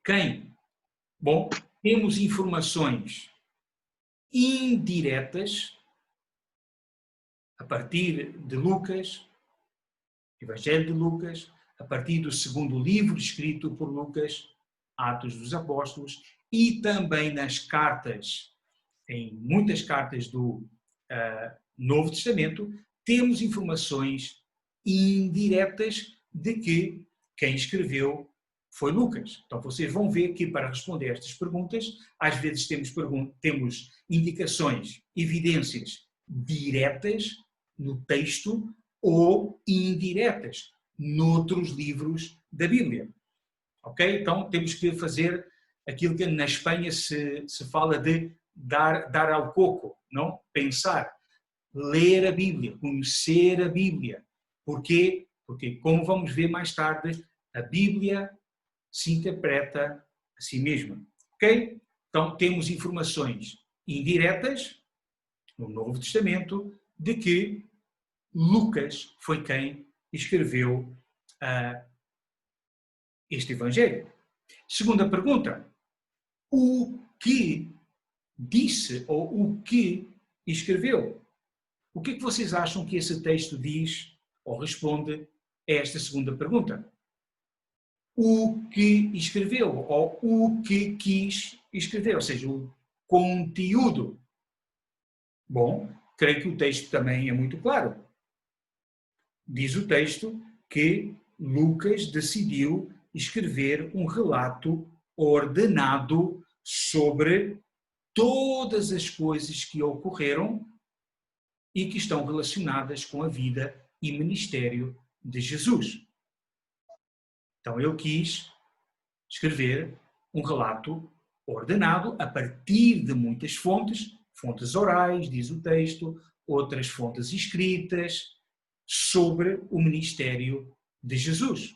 quem? Bom, temos informações indiretas a partir de Lucas, Evangelho de Lucas, a partir do segundo livro escrito por Lucas, Atos dos Apóstolos, e também nas cartas, em muitas cartas do Novo Testamento, temos informações indiretas de que quem escreveu foi Lucas. Então vocês vão ver que para responder a estas perguntas, às vezes temos indicações, evidências diretas no texto ou indiretas noutros livros da Bíblia. Ok? Então temos que fazer aquilo que na Espanha se fala de dar ao coco, não? Pensar, ler a Bíblia, conhecer a Bíblia. Porquê? Porque, como vamos ver mais tarde, a Bíblia se interpreta a si mesma. Ok? Então temos informações indiretas no Novo Testamento de que Lucas foi quem escreveu este Evangelho. Segunda pergunta, o que disse ou o que escreveu? O que é que vocês acham que esse texto diz ou responde a esta segunda pergunta? O que escreveu ou o que quis escrever, ou seja, o conteúdo. Bom, creio que o texto também é muito claro. Diz o texto que Lucas decidiu escrever um relato ordenado sobre todas as coisas que ocorreram e que estão relacionadas com a vida e ministério de Jesus. Então ele quis escrever um relato ordenado a partir de muitas fontes, fontes orais, diz o texto, outras fontes escritas, sobre o ministério de Jesus.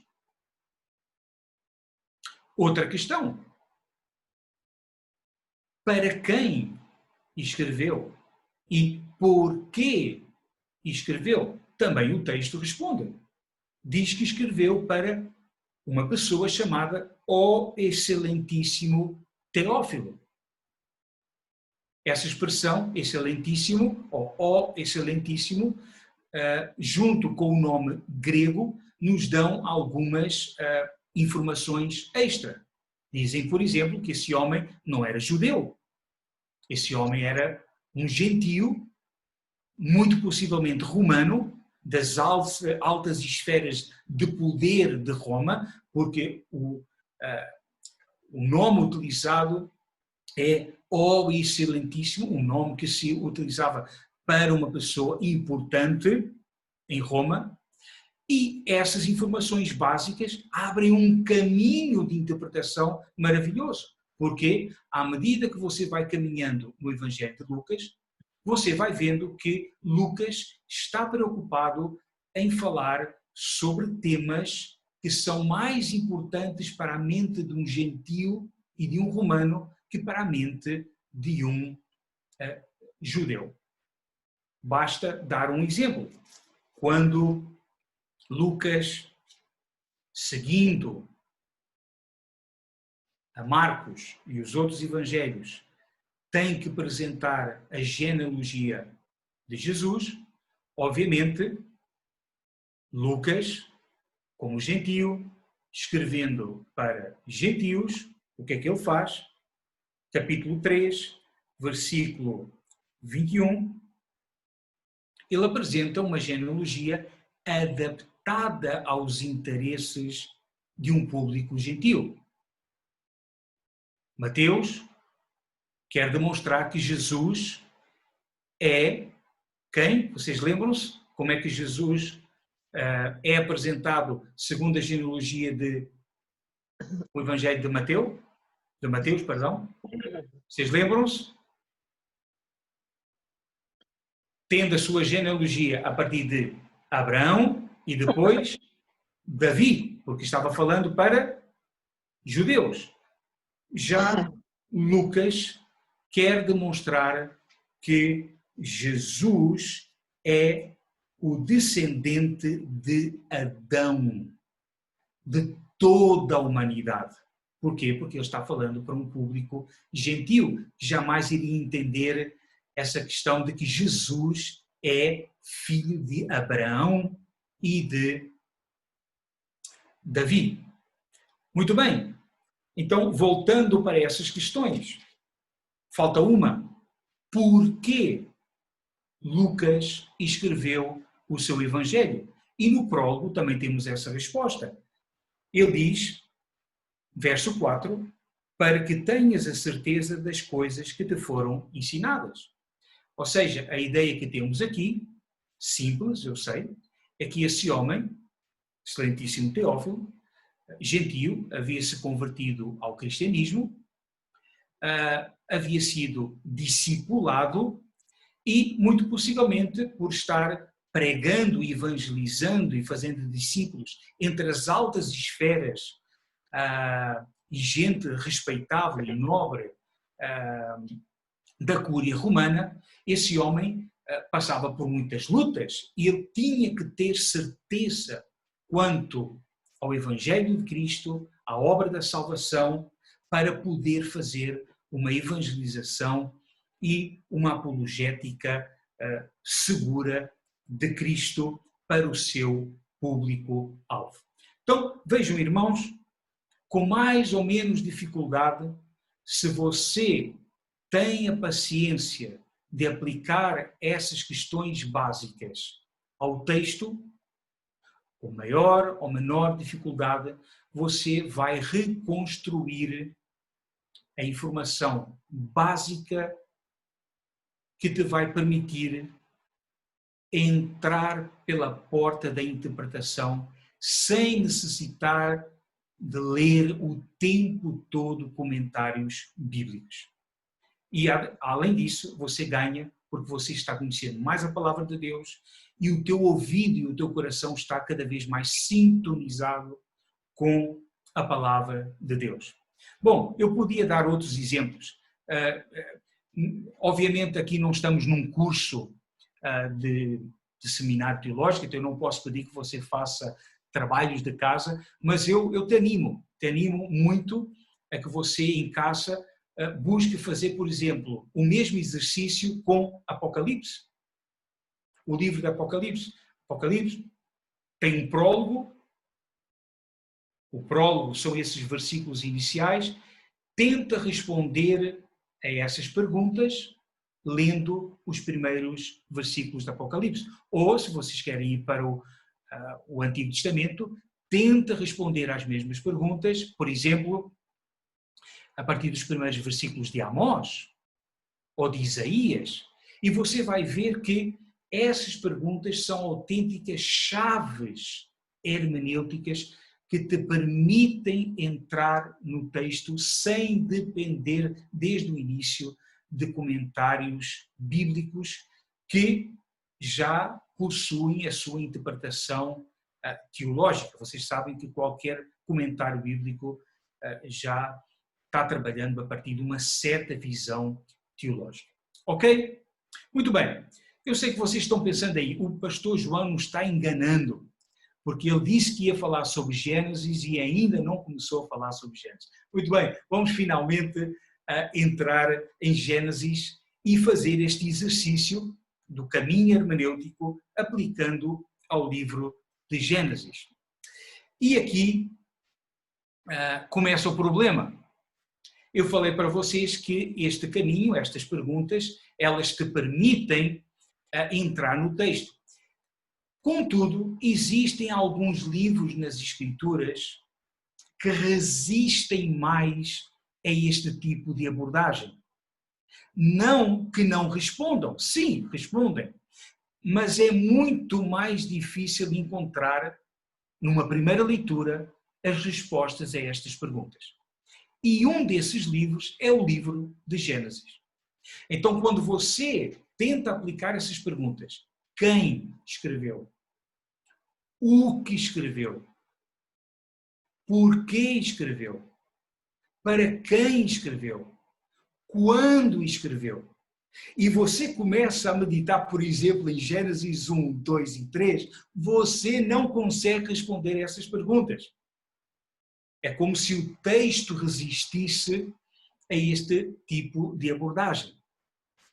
Outra questão. Para quem escreveu e por que escreveu? Também o texto responde. Diz que escreveu para uma pessoa chamada O Excelentíssimo Teófilo. Essa expressão, excelentíssimo, ou O Excelentíssimo, junto com o nome grego, nos dão algumas informações extra. Dizem, por exemplo, que esse homem não era judeu. Esse homem era um gentio, muito possivelmente romano, das altas esferas de poder de Roma, porque o nome utilizado é O Excelentíssimo, um nome que se utilizava para uma pessoa importante em Roma, e essas informações básicas abrem um caminho de interpretação maravilhoso, porque à medida que você vai caminhando no Evangelho de Lucas, você vai vendo que Lucas está preocupado em falar sobre temas que são mais importantes para a mente de um gentio e de um romano que para a mente de um judeu. Basta dar um exemplo. Quando Lucas, seguindo a Marcos e os outros evangelhos, tem que apresentar a genealogia de Jesus, obviamente, Lucas, como gentio, escrevendo para gentios, o que é que ele faz? Capítulo 3, versículo 21, ele apresenta uma genealogia adaptada aos interesses de um público gentio. Mateus quer demonstrar que Jesus é quem? Vocês lembram-se como é que Jesus é apresentado segundo a genealogia do Evangelho de Mateus? De Mateus, perdão. Vocês lembram-se? Tendo a sua genealogia a partir de Abraão e depois Davi, porque estava falando para judeus. Já Lucas quer demonstrar que Jesus é o descendente de Adão, de toda a humanidade. Porquê? Porque ele está falando para um público gentil, que jamais iria entender essa questão de que Jesus é filho de Abraão e de Davi. Muito bem, então voltando para essas questões, falta uma. Por que Lucas escreveu o seu Evangelho? E no prólogo também temos essa resposta. Ele diz, verso 4, para que tenhas a certeza das coisas que te foram ensinadas. Ou seja, a ideia que temos aqui, simples, eu sei, é que esse homem, excelentíssimo Teófilo, gentio, havia se convertido ao cristianismo, havia sido discipulado e, muito possivelmente, por estar pregando, evangelizando e fazendo discípulos entre as altas esferas e gente respeitável e nobre da Cúria Romana, esse homem passava por muitas lutas e ele tinha que ter certeza quanto ao Evangelho de Cristo, à obra da salvação, para poder fazer uma evangelização e uma apologética segura de Cristo para o seu público-alvo. Então, vejam, irmãos, com mais ou menos dificuldade, se você tem a paciência de aplicar essas questões básicas ao texto, com maior ou menor dificuldade, você vai reconstruir a informação básica que te vai permitir entrar pela porta da interpretação sem necessitar de ler o tempo todo comentários bíblicos. E, além disso, você ganha porque você está conhecendo mais a palavra de Deus e o teu ouvido e o teu coração está cada vez mais sintonizado com a palavra de Deus. Bom, eu podia dar outros exemplos. Obviamente aqui não estamos num curso de seminário teológico, então eu não posso pedir que você faça trabalhos de casa, mas eu te animo muito a que você em casa busque fazer, por exemplo, o mesmo exercício com Apocalipse. O livro de Apocalipse. Apocalipse tem um prólogo. O prólogo são esses versículos iniciais. Tenta responder a essas perguntas lendo os primeiros versículos do Apocalipse. Ou, se vocês querem ir para o Antigo Testamento, tenta responder às mesmas perguntas, por exemplo, a partir dos primeiros versículos de Amós ou de Isaías, e você vai ver que essas perguntas são autênticas chaves hermenêuticas que te permitem entrar no texto sem depender, desde o início, de comentários bíblicos que já possuem a sua interpretação teológica. Vocês sabem que qualquer comentário bíblico já está trabalhando a partir de uma certa visão teológica. Ok? Muito bem. Eu sei que vocês estão pensando aí, o pastor João nos está enganando, porque ele disse que ia falar sobre Gênesis e ainda não começou a falar sobre Gênesis. Muito bem, vamos finalmente entrar em Gênesis e fazer este exercício do caminho hermenêutico aplicando ao livro de Gênesis. E aqui começa o problema. Eu falei para vocês que este caminho, estas perguntas, elas te permitem entrar no texto. Contudo, existem alguns livros nas Escrituras que resistem mais a este tipo de abordagem. Não que não respondam, sim, respondem, mas é muito mais difícil encontrar, numa primeira leitura, as respostas a estas perguntas. E um desses livros é o livro de Gênesis. Então, quando você tenta aplicar essas perguntas, quem escreveu? O que escreveu? Por que escreveu? Para quem escreveu? Quando escreveu? E você começa a meditar, por exemplo, em Gênesis 1, 2 e 3, você não consegue responder essas perguntas. É como se o texto resistisse a este tipo de abordagem.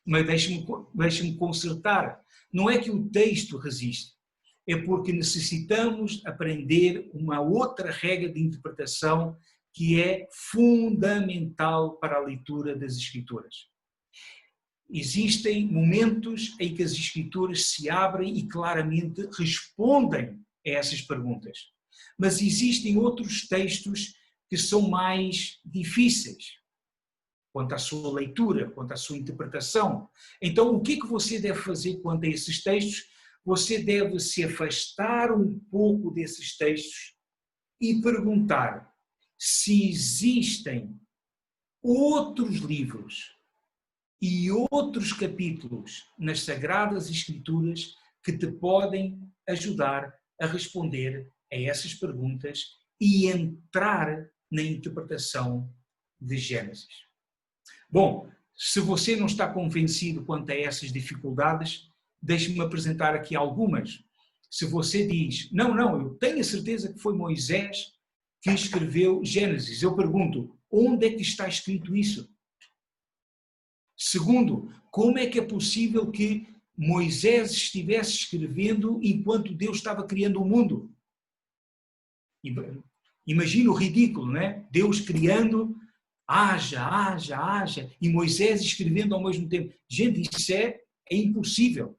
Mas deixe-me consertar. Não é que o texto resiste, é porque necessitamos aprender uma outra regra de interpretação que é fundamental para a leitura das Escrituras. Existem momentos em que as Escrituras se abrem e claramente respondem a essas perguntas. Mas existem outros textos que são mais difíceis quanto à sua leitura, quanto à sua interpretação. Então, o que é que você deve fazer quanto a esses textos? Você deve se afastar um pouco desses textos e perguntar se existem outros livros e outros capítulos nas Sagradas Escrituras que te podem ajudar a responder a essas perguntas e entrar na interpretação de Gênesis. Bom, se você não está convencido quanto a essas dificuldades, deixe-me apresentar aqui algumas. Se você diz, não, eu tenho a certeza que foi Moisés que escreveu Gênesis, eu pergunto, onde é que está escrito isso? Segundo, como é que é possível que Moisés estivesse escrevendo enquanto Deus estava criando o mundo? Imagina o ridículo, não é? Deus criando, haja, e Moisés escrevendo ao mesmo tempo. Gente, isso é impossível.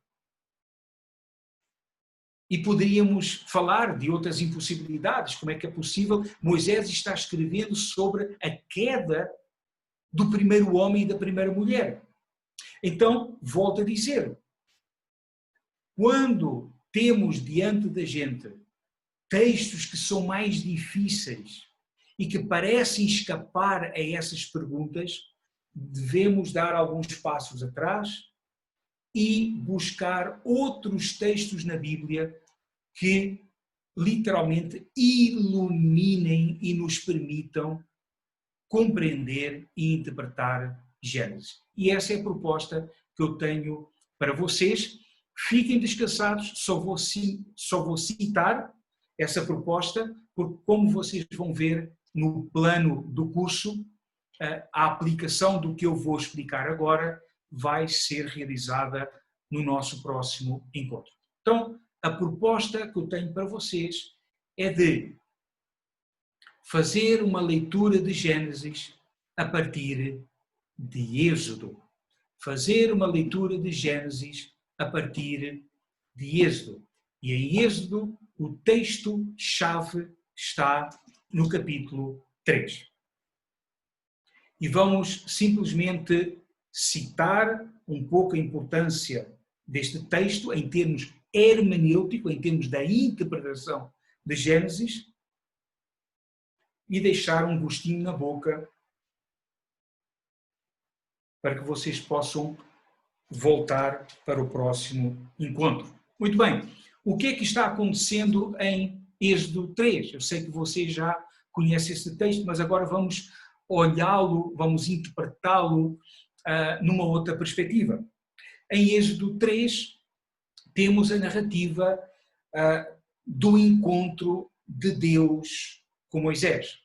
E poderíamos falar de outras impossibilidades. Como é que é possível Moisés estar escrevendo sobre a queda do primeiro homem e da primeira mulher? Então, volto a dizer, quando temos diante da gente textos que são mais difíceis e que parecem escapar a essas perguntas, devemos dar alguns passos atrás e buscar outros textos na Bíblia que literalmente iluminem e nos permitam compreender e interpretar Gênesis. E essa é a proposta que eu tenho para vocês. Fiquem descansados, só vou citar essa proposta, porque como vocês vão ver no plano do curso, a aplicação do que eu vou explicar agora vai ser realizada no nosso próximo encontro. Então, a proposta que eu tenho para vocês é de fazer uma leitura de Gênesis a partir de Êxodo. Fazer uma leitura de Gênesis a partir de Êxodo. E em Êxodo, o texto-chave está no capítulo 3. E vamos simplesmente citar um pouco a importância deste texto em termos hermenêuticos, em termos da interpretação de Gênesis, e deixar um gostinho na boca para que vocês possam voltar para o próximo encontro. Muito bem, o que é que está acontecendo em Êxodo 3? Eu sei que vocês já conhecem esse texto, mas agora vamos olhá-lo, vamos interpretá-lo numa outra perspectiva. Em Êxodo 3 temos a narrativa do encontro de Deus com Moisés.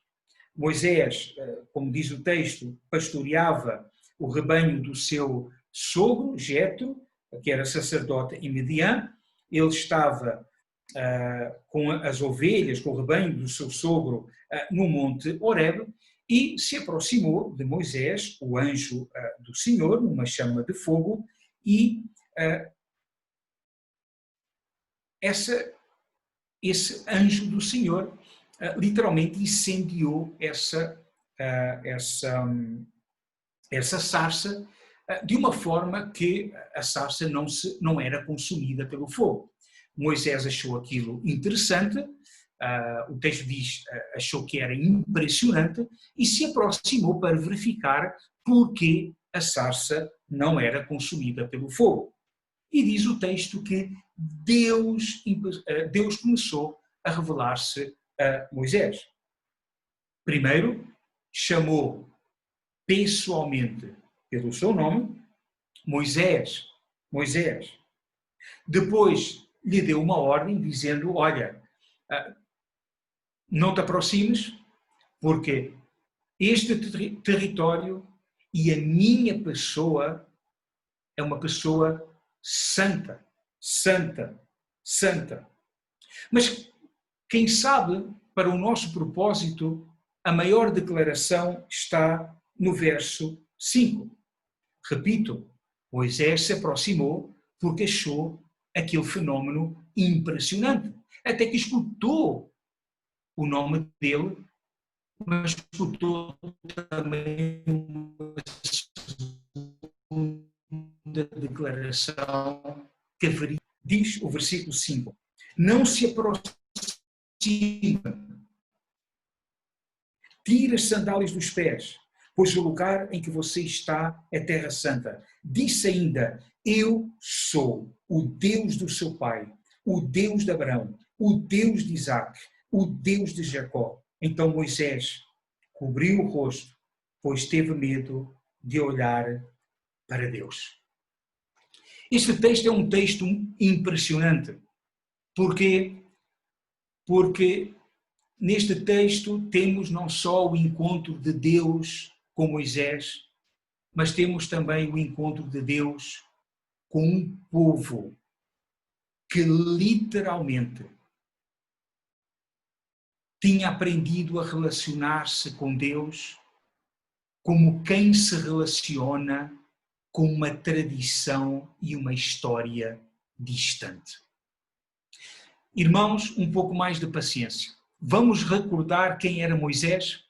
Moisés, como diz o texto, pastoreava o rebanho do seu sogro, Jetro, que era sacerdote em Midian. Ele estava com as ovelhas, com o rebanho do seu sogro no monte Horebe, e se aproximou de Moisés, o anjo do Senhor, numa chama de fogo, e esse anjo do Senhor literalmente incendiou essa sarça de uma forma que a sarça não era consumida pelo fogo. Moisés achou aquilo interessante, o texto diz, achou que era impressionante e se aproximou para verificar porque a sarça não era consumida pelo fogo. E diz o texto que Deus começou a revelar-se a Moisés. Primeiro, chamou pessoalmente pelo seu nome, Moisés, Moisés. Depois lhe deu uma ordem dizendo, olha, não te aproximes, Porque este território e a minha pessoa é uma pessoa santa, santa, santa. Mas, quem sabe, para o nosso propósito, a maior declaração está no verso 5. Repito, Moisés se aproximou porque achou aquele fenómeno impressionante. Até que escutou o nome dele, mas escutou também uma segunda declaração que haveria. Diz o versículo 5. Não se aproxima, tira as sandálias dos pés, pois o lugar em que você está é terra santa. Disse ainda, eu sou o Deus do seu pai, o Deus de Abraão, o Deus de Isaac, o Deus de Jacó. Então Moisés cobriu o rosto, pois teve medo de olhar para Deus. Este texto é um texto impressionante. Porquê? Porque neste texto temos não só o encontro de Deus com Moisés, mas temos também o encontro de Deus com um povo que literalmente tinha aprendido a relacionar-se com Deus como quem se relaciona com uma tradição e uma história distante. Irmãos, um pouco mais de paciência. Vamos recordar quem era Moisés?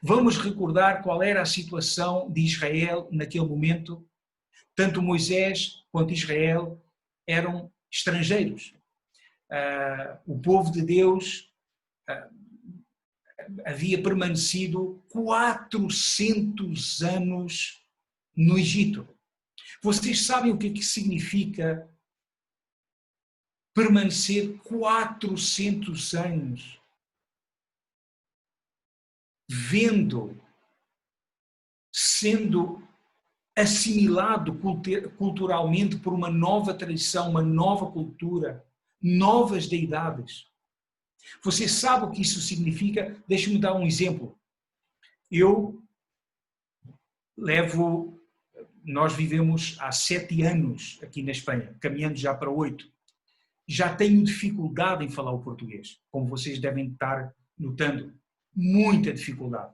Vamos recordar qual era a situação de Israel naquele momento? Tanto Moisés quanto Israel eram estrangeiros. O povo de Deus havia permanecido 400 anos no Egito. Vocês sabem o que significa permanecer 400 anos vendo, sendo assimilado culturalmente por uma nova tradição, uma nova cultura, novas deidades? Você sabe o que isso significa? Deixe-me dar um exemplo. Nós vivemos há 7 anos aqui na Espanha, caminhando já para 8. Já tenho dificuldade em falar o português, como vocês devem estar notando. Muita dificuldade.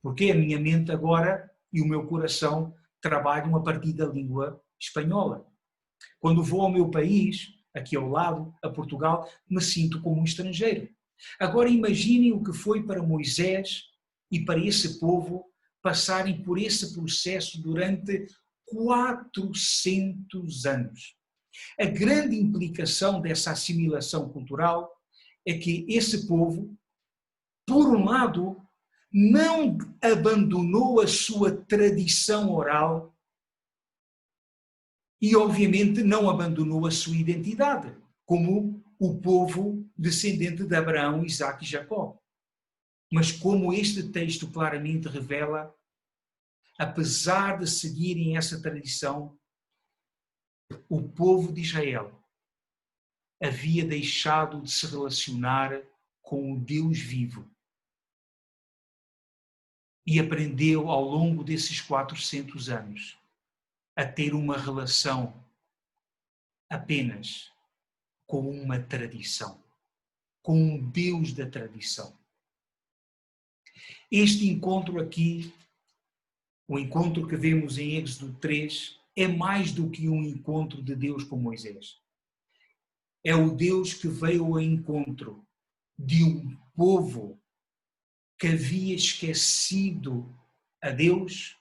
Porque a minha mente agora e o meu coração trabalham a partir da língua espanhola. Quando vou ao meu país, aqui ao lado, a Portugal, me sinto como um estrangeiro. Agora imaginem o que foi para Moisés e para esse povo passarem por esse processo durante 400 anos. A grande implicação dessa assimilação cultural é que esse povo, por um lado, não abandonou a sua tradição oral e, obviamente, não abandonou a sua identidade, como o povo descendente de Abraão, Isaac e Jacó. Mas como este texto claramente revela, apesar de seguirem essa tradição, o povo de Israel havia deixado de se relacionar com o Deus vivo e aprendeu ao longo desses 400 anos a ter uma relação apenas com uma tradição, com um Deus da tradição. Este encontro aqui, o encontro que vemos em Êxodo 3, é mais do que um encontro de Deus com Moisés. É o Deus que veio ao encontro de um povo que havia esquecido a Deus,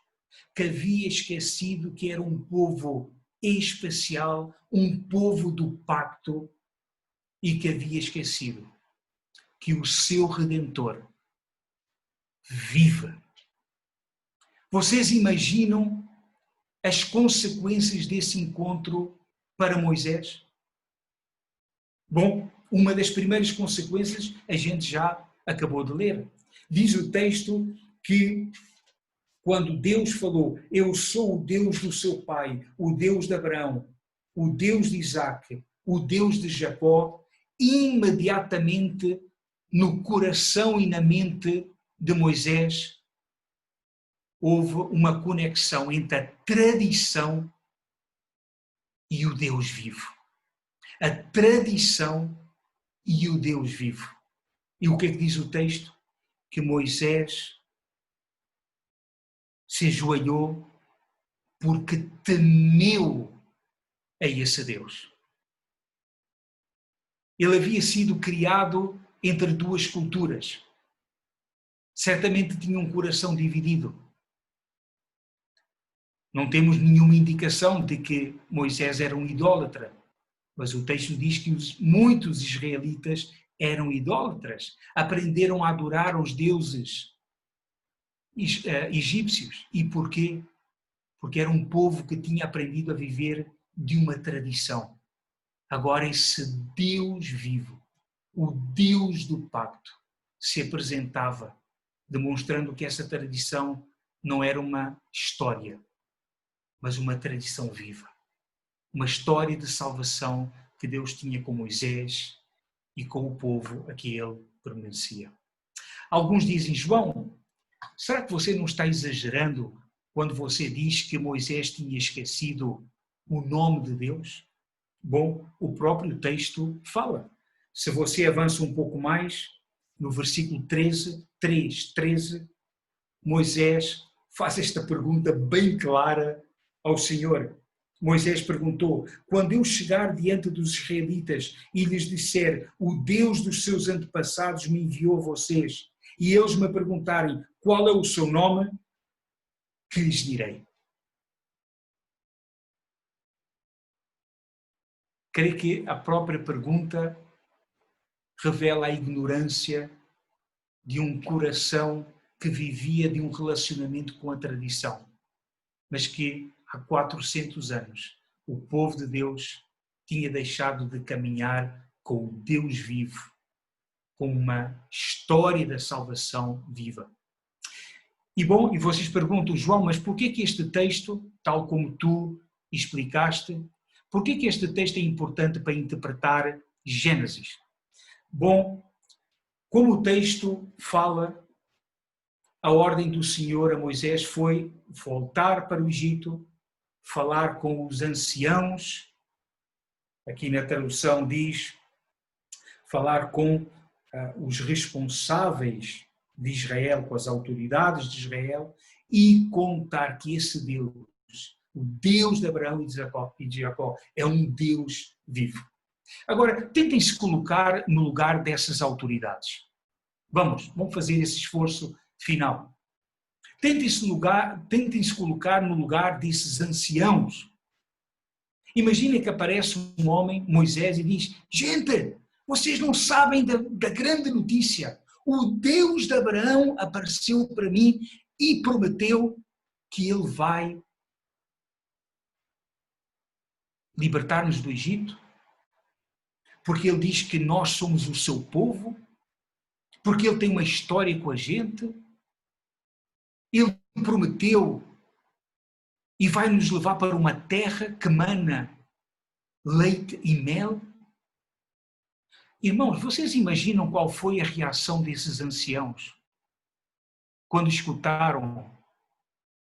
que havia esquecido que era um povo especial, um povo do pacto, e que havia esquecido que o seu Redentor vive. Vocês imaginam as consequências desse encontro para Moisés? Bom, uma das primeiras consequências a gente já acabou de ler. Diz o texto que quando Deus falou, eu sou o Deus do seu pai, o Deus de Abraão, o Deus de Isaac, o Deus de Jacó, imediatamente no coração e na mente de Moisés houve uma conexão entre a tradição e o Deus vivo. A tradição e o Deus vivo. E o que é que diz o texto? Que Moisés se ajoelhou porque temeu a esse Deus. Ele havia sido criado entre duas culturas. Certamente tinha um coração dividido. Não temos nenhuma indicação de que Moisés era um idólatra, mas o texto diz que muitos israelitas eram idólatras, aprenderam a adorar os deuses egípcios. E porquê? Porque era um povo que tinha aprendido a viver de uma tradição. Agora esse Deus vivo, o Deus do pacto, se apresentava, demonstrando que essa tradição não era uma história, mas uma tradição viva. Uma história de salvação que Deus tinha com Moisés e com o povo a que ele pertencia. Alguns dizem: João, será que você não está exagerando quando você diz que Moisés tinha esquecido o nome de Deus? Bom, o próprio texto fala. Se você avança um pouco mais, no versículo 13, Moisés faz esta pergunta bem clara ao Senhor. Moisés perguntou: quando eu chegar diante dos israelitas e lhes disser, o Deus dos seus antepassados me enviou a vocês, e eles me perguntarem qual é o seu nome, que lhes direi? Creio que a própria pergunta revela a ignorância de um coração que vivia de um relacionamento com a tradição, mas que há 400 anos o povo de Deus tinha deixado de caminhar com o Deus vivo, com uma história da salvação viva. E bom, e vocês perguntam: João, mas por que este texto, tal como tu explicaste, por que este texto é importante para interpretar Gênesis? Bom, como o texto fala, a ordem do Senhor a Moisés foi voltar para o Egito, falar com os anciãos, aqui na tradução diz, falar com os responsáveis de Israel, com as autoridades de Israel, e contar que esse Deus, o Deus de Abraão e de Jacó, é um Deus vivo. Agora, tentem se colocar no lugar dessas autoridades. Vamos fazer esse esforço final. Tentem-se colocar no lugar desses anciãos. Imaginem que aparece um homem, Moisés, e diz: gente, vocês não sabem da grande notícia. O Deus de Abraão apareceu para mim e prometeu que ele vai libertar-nos do Egito, porque ele diz que nós somos o seu povo, porque ele tem uma história com a gente, ele prometeu e vai nos levar para uma terra que mana leite e mel. Irmãos, vocês imaginam qual foi a reação desses anciãos quando escutaram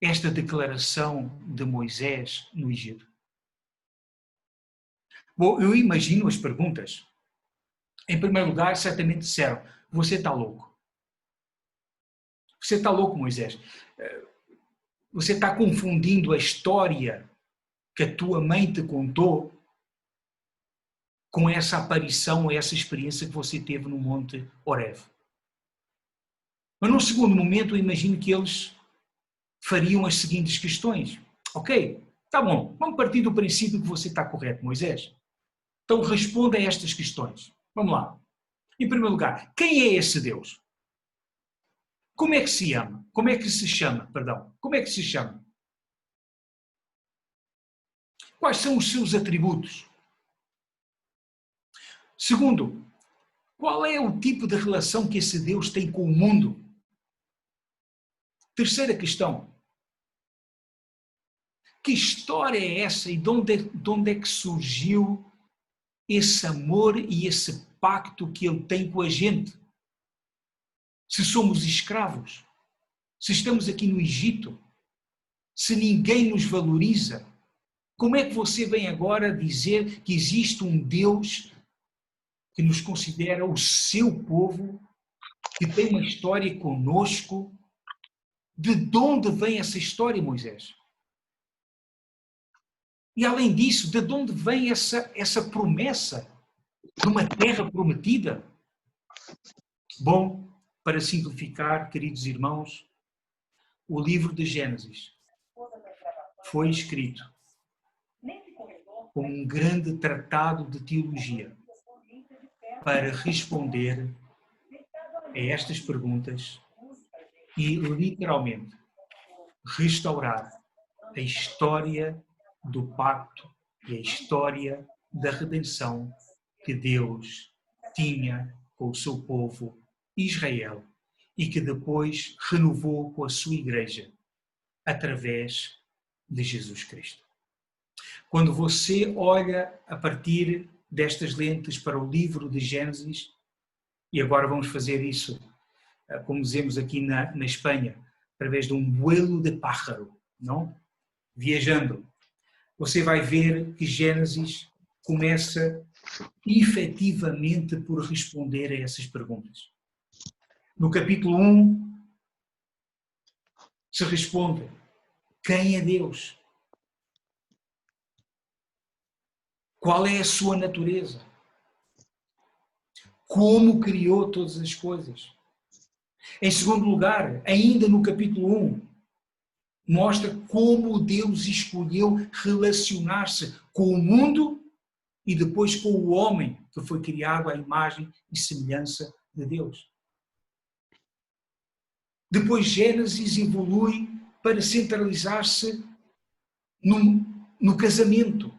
esta declaração de Moisés no Egito? Bom, eu imagino as perguntas. Em primeiro lugar, certamente disseram: você está louco. Você está louco, Moisés. Você está confundindo a história que a tua mãe te contou com essa aparição, essa experiência que você teve no Monte Horeb. Mas num segundo momento eu imagino que eles fariam as seguintes questões. Ok, está bom, vamos partir do princípio que você está correto, Moisés. Então responda a estas questões. Vamos lá. Em primeiro lugar, quem é esse Deus? Como é que se chama? Como é que se chama? Quais são os seus atributos? Segundo, qual é o tipo de relação que esse Deus tem com o mundo? Terceira questão, que história é essa e de onde é que surgiu esse amor e esse pacto que ele tem com a gente? Se somos escravos, se estamos aqui no Egito, se ninguém nos valoriza, como é que você vem agora dizer que existe um Deus que nos considera o seu povo, que tem uma história conosco? De onde vem essa história, Moisés? E além disso, de onde vem essa promessa de uma terra prometida? Bom, para simplificar, queridos irmãos, o livro de Gênesis foi escrito como um grande tratado de teologia para responder a estas perguntas e, literalmente, restaurar a história do pacto e a história da redenção que Deus tinha com o seu povo Israel e que depois renovou com a sua igreja através de Jesus Cristo. Quando você olha a partir destas lentes para o livro de Gênesis, e agora vamos fazer isso, como dizemos aqui na Espanha, através de um vuelo de pájaro, não? Viajando, você vai ver que Gênesis começa efetivamente por responder a essas perguntas. No capítulo 1, se responde: quem é Deus? Qual é a sua natureza? Como criou todas as coisas? Em segundo lugar, ainda no capítulo 1, mostra como Deus escolheu relacionar-se com o mundo e depois com o homem, que foi criado à imagem e semelhança de Deus. Depois Gênesis evolui para centralizar-se no casamento,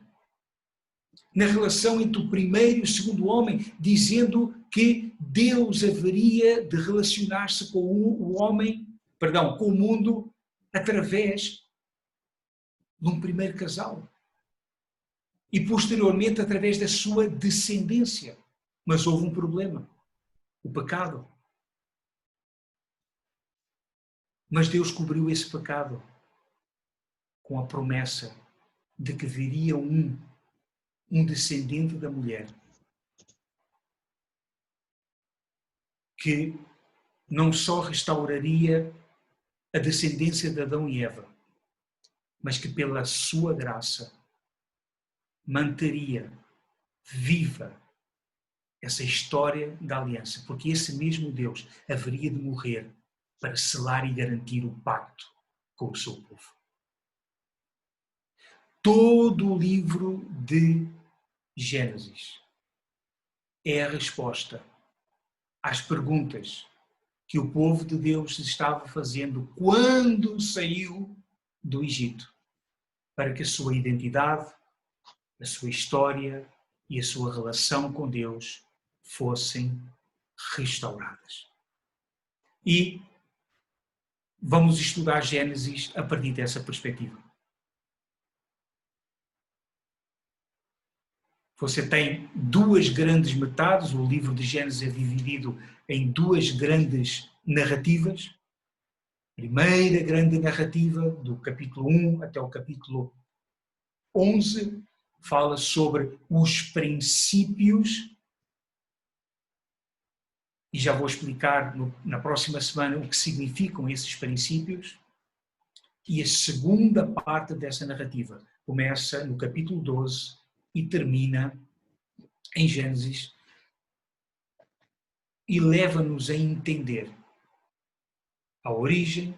na relação entre o primeiro e o segundo homem, dizendo que Deus haveria de relacionar-se com com o mundo através de um primeiro casal e posteriormente através da sua descendência. Mas houve um problema, o pecado. Mas Deus cobriu esse pecado com a promessa de que viria um descendente da mulher que não só restauraria a descendência de Adão e Eva, mas que pela sua graça manteria viva essa história da aliança, porque esse mesmo Deus haveria de morrer para selar e garantir o pacto com o seu povo. Todo o livro de Gênesis é a resposta às perguntas que o povo de Deus estava fazendo quando saiu do Egito, para que a sua identidade, a sua história e a sua relação com Deus fossem restauradas. E vamos estudar Gênesis a partir dessa perspectiva. Você tem duas grandes metades, o livro de Gênesis é dividido em duas grandes narrativas. A primeira grande narrativa, do capítulo 1 até o capítulo 11, fala sobre os princípios, e já vou explicar na próxima semana o que significam esses princípios. E a segunda parte dessa narrativa começa no capítulo 12 e termina em Gênesis e leva-nos a entender a origem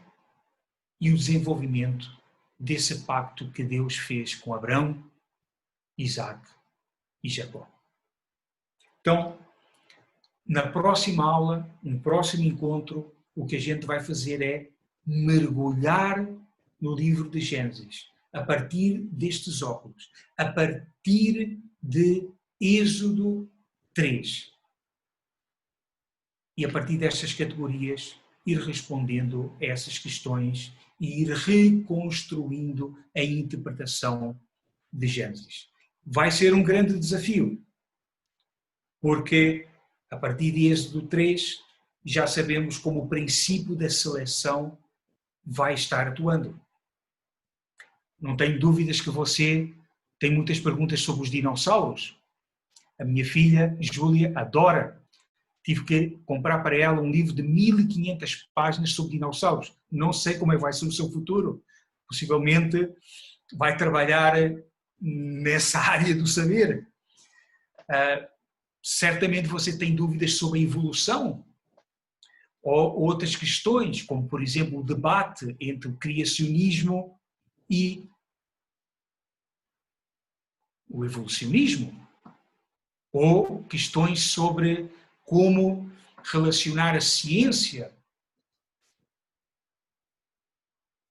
e o desenvolvimento desse pacto que Deus fez com Abraão, Isaac e Jacó. Então, na próxima aula, no próximo encontro, o que a gente vai fazer é mergulhar no livro de Gênesis, a partir destes óculos, a partir de Êxodo 3. E a partir destas categorias, ir respondendo a essas questões e ir reconstruindo a interpretação de Gênesis. Vai ser um grande desafio, porque a partir de Êxodo 3 já sabemos como o princípio da seleção vai estar atuando. Não tenho dúvidas que você tem muitas perguntas sobre os dinossauros. A minha filha, Júlia, adora. Tive que comprar para ela um livro de 1500 páginas sobre dinossauros. Não sei como é que vai ser o seu futuro. Possivelmente vai trabalhar nessa área do saber. Certamente você tem dúvidas sobre a evolução ou outras questões, como por exemplo o debate entre o criacionismo e o evolucionismo, ou questões sobre como relacionar a ciência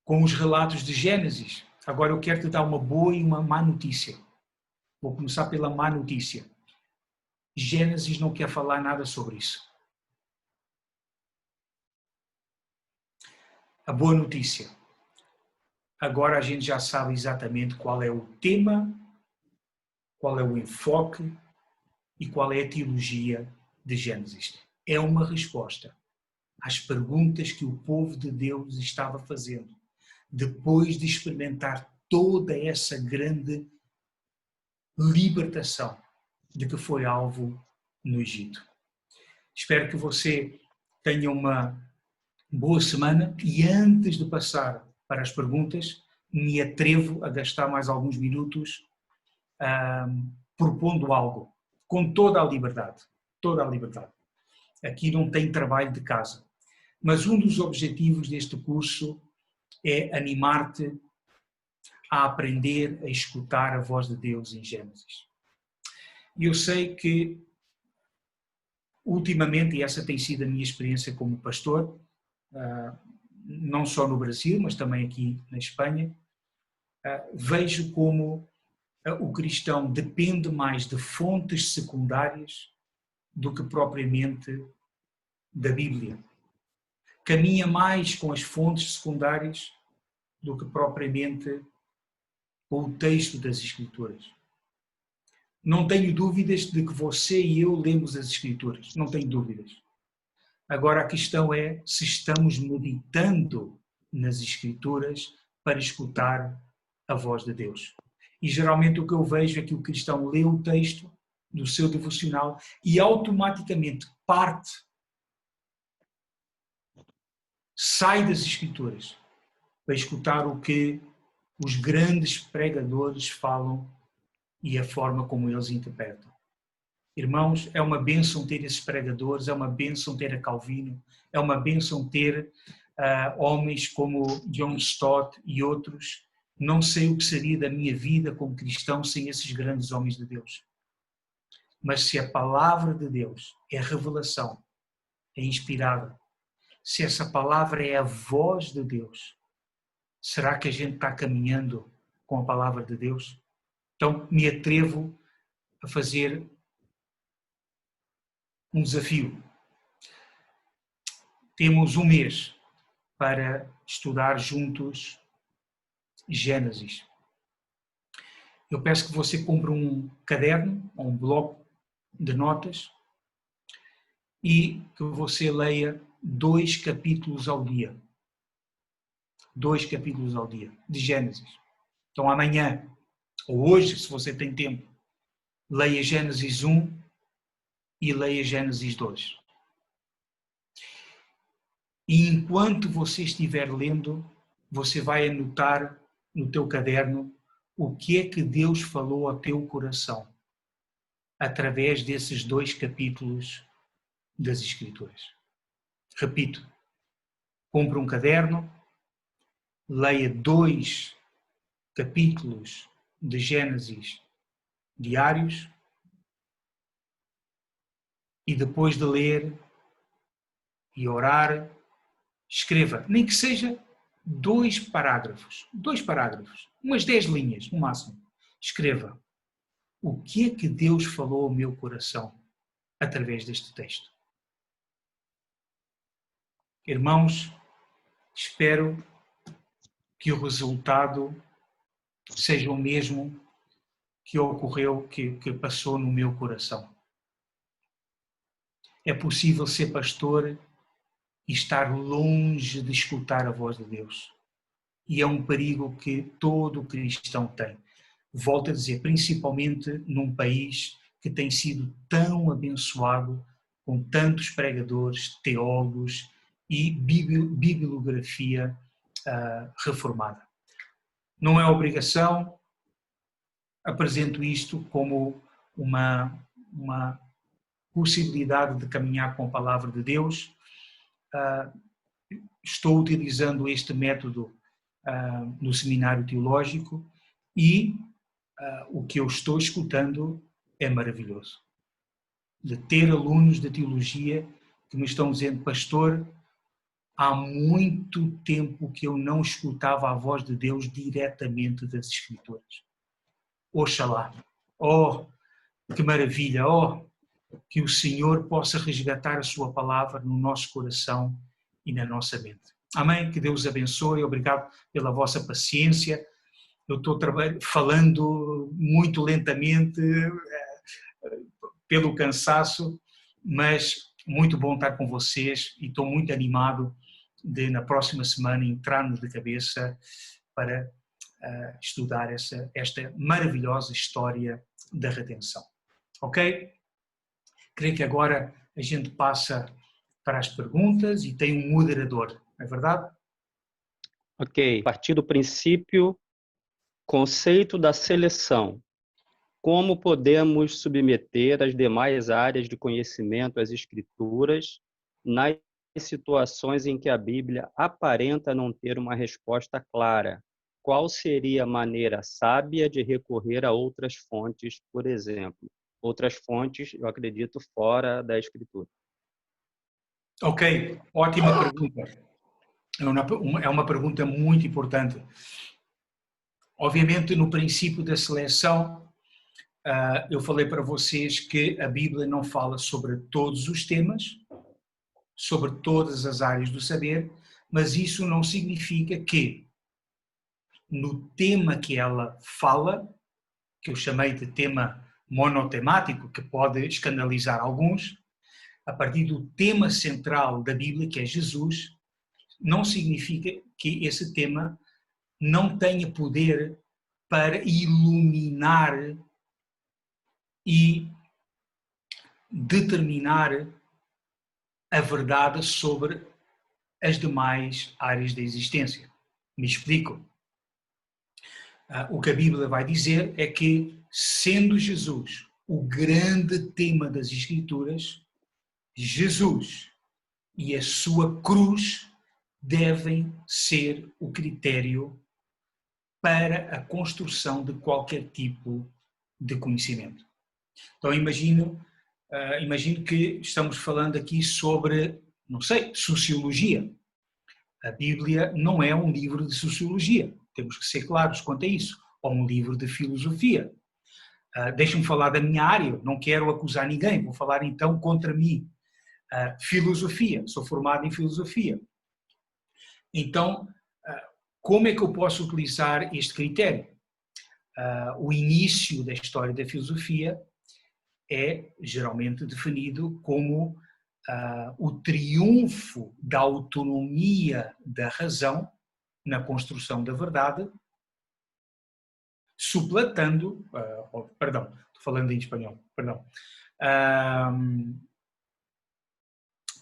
com os relatos de Gênesis. Agora eu quero te dar uma boa e uma má notícia. Vou começar pela má notícia. Gênesis não quer falar nada sobre isso. A boa notícia. Agora a gente já sabe exatamente qual é o tema, qual é o enfoque e qual é a teologia de Gênesis. É uma resposta às perguntas que o povo de Deus estava fazendo depois de experimentar toda essa grande libertação de que foi alvo no Egito. Espero que você tenha uma boa semana e antes de passar para as perguntas, me atrevo a gastar mais alguns minutos propondo algo, com toda a liberdade, toda a liberdade. Aqui não tem trabalho de casa, mas um dos objetivos deste curso é animar-te a aprender a escutar a voz de Deus em Gênesis. E eu sei que, ultimamente, e essa tem sido a minha experiência como pastor, não só no Brasil, mas também aqui na Espanha, vejo como o cristão depende mais de fontes secundárias do que propriamente da Bíblia. Caminha mais com as fontes secundárias do que propriamente com o texto das Escrituras. Não tenho dúvidas de que você e eu lemos as Escrituras, não tenho dúvidas. Agora a questão é se estamos meditando nas Escrituras para escutar a voz de Deus. E geralmente o que eu vejo é que o cristão lê o texto do seu devocional e automaticamente sai das Escrituras para escutar o que os grandes pregadores falam e a forma como eles interpretam. Irmãos, é uma bênção ter esses pregadores, é uma bênção ter a Calvino, é uma bênção ter homens como John Stott e outros. Não sei o que seria da minha vida como cristão sem esses grandes homens de Deus. Mas se a palavra de Deus é revelação, é inspirada, se essa palavra é a voz de Deus, será que a gente está caminhando com a palavra de Deus? Então me atrevo a fazer um desafio. Temos um mês para estudar juntos Gênesis. Eu peço que você compre um caderno ou um bloco de notas e que você leia 2 capítulos ao dia. 2 capítulos ao dia de Gênesis. Então amanhã, ou hoje, se você tem tempo, leia Gênesis 1 e leia Gênesis 2. E enquanto você estiver lendo, você vai anotar no teu caderno o que é que Deus falou ao teu coração através desses 2 capítulos das Escrituras. Repito, compre um caderno, leia 2 capítulos de Gênesis diários e depois de ler e orar, escreva, nem que seja 2 parágrafos, umas 10 linhas no máximo. Escreva o que é que Deus falou ao meu coração através deste texto. Irmãos, espero que o resultado seja o mesmo que ocorreu, que passou no meu coração. É possível ser pastor e estar longe de escutar a voz de Deus. E é um perigo que todo cristão tem. Volto a dizer, principalmente num país que tem sido tão abençoado com tantos pregadores, teólogos e bibliografia reformada. Não é obrigação, apresento isto como uma possibilidade de caminhar com a palavra de Deus. Estou utilizando este método no seminário teológico e o que eu estou escutando é maravilhoso. De ter alunos de teologia que me estão dizendo, pastor, há muito tempo que eu não escutava a voz de Deus diretamente das Escrituras. Oxalá, oh, que maravilha, oh, que o Senhor possa resgatar a sua palavra no nosso coração e na nossa mente. Amém? Que Deus abençoe, obrigado pela vossa paciência. Eu estou falando muito lentamente, pelo cansaço, mas muito bom estar com vocês e estou muito animado de, na próxima semana, entrarmos de cabeça para estudar esta maravilhosa história da redenção. Ok? Creio que agora a gente passa para as perguntas e tem um moderador, não é verdade? Ok. A partir do princípio, conceito da seleção. Como podemos submeter as demais áreas de conhecimento às Escrituras nas situações em que a Bíblia aparenta não ter uma resposta clara? Qual seria a maneira sábia de recorrer a outras fontes, por exemplo? Outras fontes, eu acredito, fora da Escritura. Ok, ótima pergunta. É uma pergunta muito importante. Obviamente, no princípio da seleção, eu falei para vocês que a Bíblia não fala sobre todos os temas, sobre todas as áreas do saber, mas isso não significa que no tema que ela fala, que eu chamei de tema monotemático, que pode escandalizar alguns, a partir do tema central da Bíblia, que é Jesus, não significa que esse tema não tenha poder para iluminar e determinar a verdade sobre as demais áreas da existência. Me explico. O que a Bíblia vai dizer é que, sendo Jesus o grande tema das Escrituras, Jesus e a sua cruz devem ser o critério para a construção de qualquer tipo de conhecimento. Então imagino que estamos falando aqui sobre, não sei, sociologia. A Bíblia não é um livro de sociologia, temos que ser claros quanto a isso, ou um livro de filosofia. Deixem-me falar da minha área, não quero acusar ninguém, vou falar então contra mim. Filosofia, sou formado em filosofia. Então, como é que eu posso utilizar este critério? O início da história da filosofia é geralmente definido como o triunfo da autonomia da razão na construção da verdade, suplantando, perdão, estou falando em espanhol, perdão,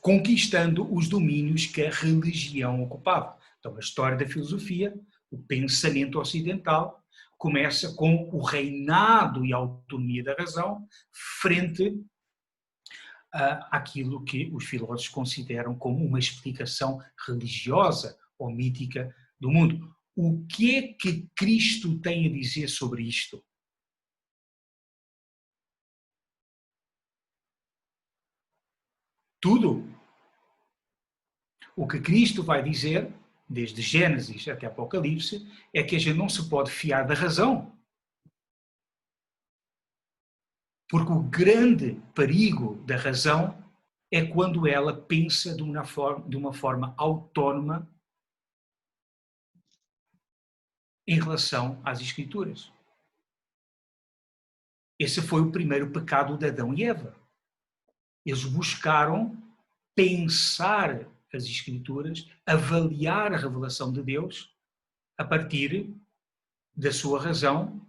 conquistando os domínios que a religião ocupava. Então, a história da filosofia, o pensamento ocidental, começa com o reinado e a autonomia da razão frente àquilo que os filósofos consideram como uma explicação religiosa ou mítica do mundo. O que é que Cristo tem a dizer sobre isto? Tudo. O que Cristo vai dizer, desde Gênesis até Apocalipse, é que a gente não se pode fiar da razão. Porque o grande perigo da razão é quando ela pensa de uma forma autónoma em relação às Escrituras. Esse foi o primeiro pecado de Adão e Eva. Eles buscaram pensar as Escrituras, avaliar a revelação de Deus a partir da sua razão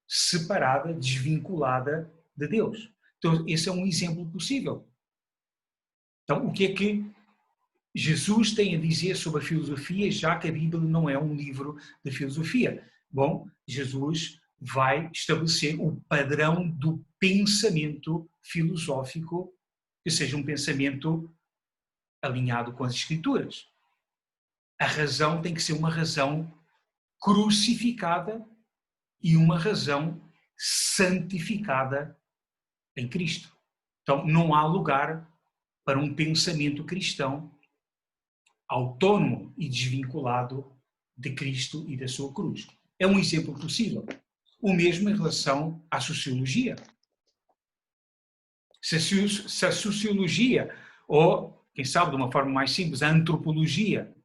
separada, desvinculada de Deus. Então, esse é um exemplo possível. Então, o que é que Jesus tem a dizer sobre a filosofia, já que a Bíblia não é um livro de filosofia? Bom, Jesus vai estabelecer o padrão do pensamento filosófico, que seja um pensamento alinhado com as Escrituras. A razão tem que ser uma razão crucificada e uma razão santificada em Cristo. Então, não há lugar para um pensamento cristão autônomo e desvinculado de Cristo e da sua cruz. É um exemplo possível. O mesmo em relação à sociologia. Se a sociologia, ou, quem sabe de uma forma mais simples, a antropologia,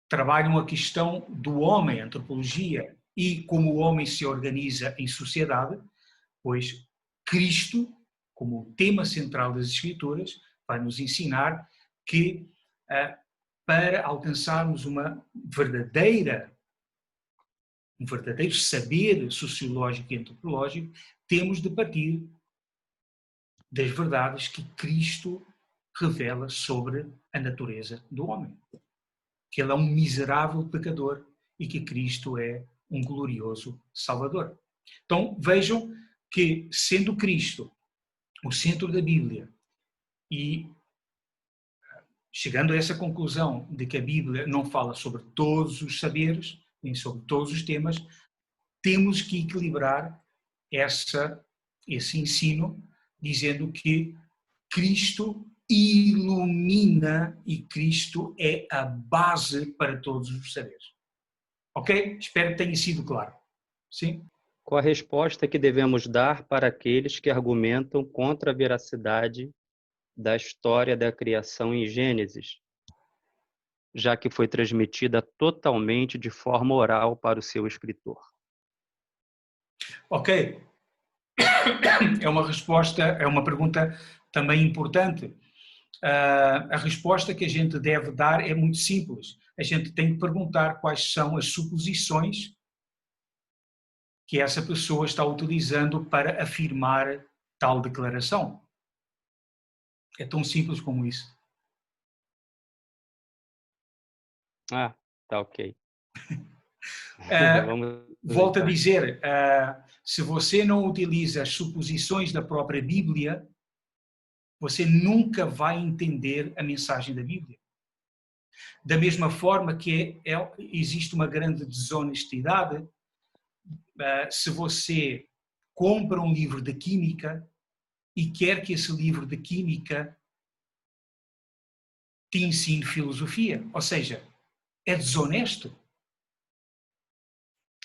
trabalham a questão do homem, a antropologia, e como o homem se organiza em sociedade, pois Cristo, como o tema central das Escrituras, vai nos ensinar que para alcançarmos um verdadeiro saber sociológico e antropológico, temos de partir das verdades que Cristo revela sobre a natureza do homem. Que ele é um miserável pecador e que Cristo é um glorioso Salvador. Então vejam que, sendo Cristo o centro da Bíblia e chegando a essa conclusão de que a Bíblia não fala sobre todos os saberes, nem sobre todos os temas, temos que equilibrar esse ensino, dizendo que Cristo ilumina e Cristo é a base para todos os saberes. Ok? Espero que tenha sido claro. Sim? Qual a resposta que devemos dar para aqueles que argumentam contra a veracidade da história da criação em Gênesis, já que foi transmitida totalmente de forma oral para o seu escritor? Ok. É uma pergunta também importante. A resposta que a gente deve dar é muito simples. A gente tem que perguntar quais são as suposições que essa pessoa está utilizando para afirmar tal declaração. É tão simples como isso. Ah, tá ok. Volto a dizer, se você não utiliza as suposições da própria Bíblia, você nunca vai entender a mensagem da Bíblia. Da mesma forma que existe uma grande desonestidade, se você compra um livro de química e quer que esse livro de química te ensine filosofia, ou seja, é desonesto.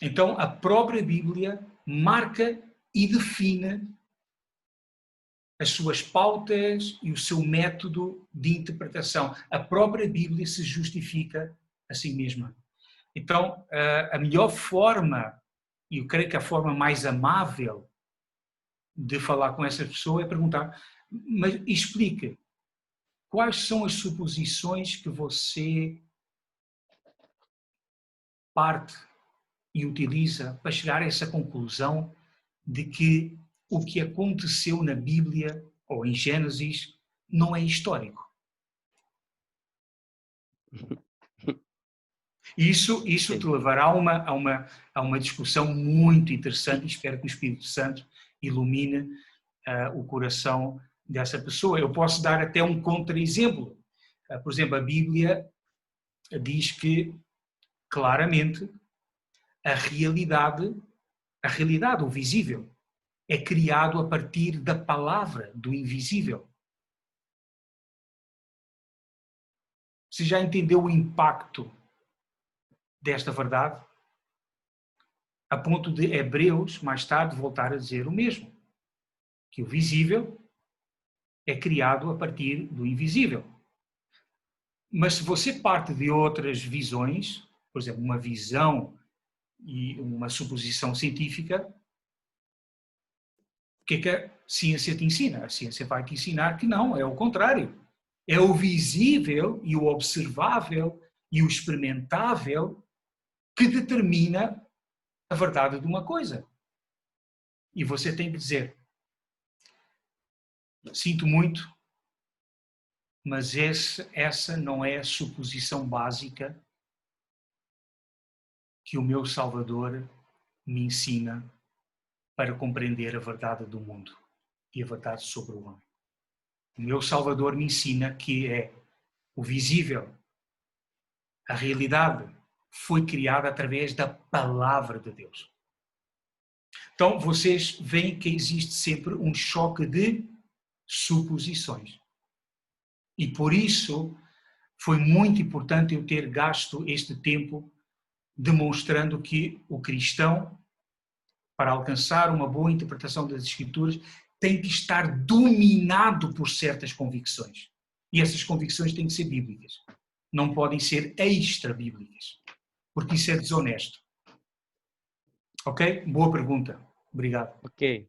Então a própria Bíblia marca e define as suas pautas e o seu método de interpretação. A própria Bíblia se justifica a si mesma. Então, a melhor forma, e eu creio que a forma mais amável de falar com essa pessoa é perguntar, mas explique, quais são as suposições que você parte e utiliza para chegar a essa conclusão de que o que aconteceu na Bíblia ou em Gênesis não é histórico. Isso te levará a uma discussão muito interessante e espero que o Espírito Santo ilumine o coração dessa pessoa. Eu posso dar até um contra-exemplo. Por exemplo, a Bíblia diz que, claramente, a realidade, o visível, é criado a partir da palavra, do invisível. Você já entendeu o impacto desta verdade? A ponto de Hebreus, mais tarde, voltar a dizer o mesmo. Que o visível é criado a partir do invisível. Mas se você parte de outras visões, por exemplo, uma visão e uma suposição científica, o que é que a ciência te ensina? A ciência vai te ensinar que não, é o contrário. É o visível e o observável e o experimentável que determina a verdade de uma coisa. E você tem que dizer, sinto muito, mas essa não é a suposição básica que o meu Salvador me ensina para compreender a verdade do mundo e a verdade sobre o homem. O meu Salvador me ensina que é o visível, a realidade foi criada através da palavra de Deus. Então, vocês veem que existe sempre um choque de suposições. E por isso foi muito importante eu ter gasto este tempo demonstrando que o cristão, para alcançar uma boa interpretação das Escrituras, tem que estar dominado por certas convicções. E essas convicções têm que ser bíblicas. Não podem ser extra-bíblicas, porque isso é desonesto. Ok? Boa pergunta. Obrigado. Ok,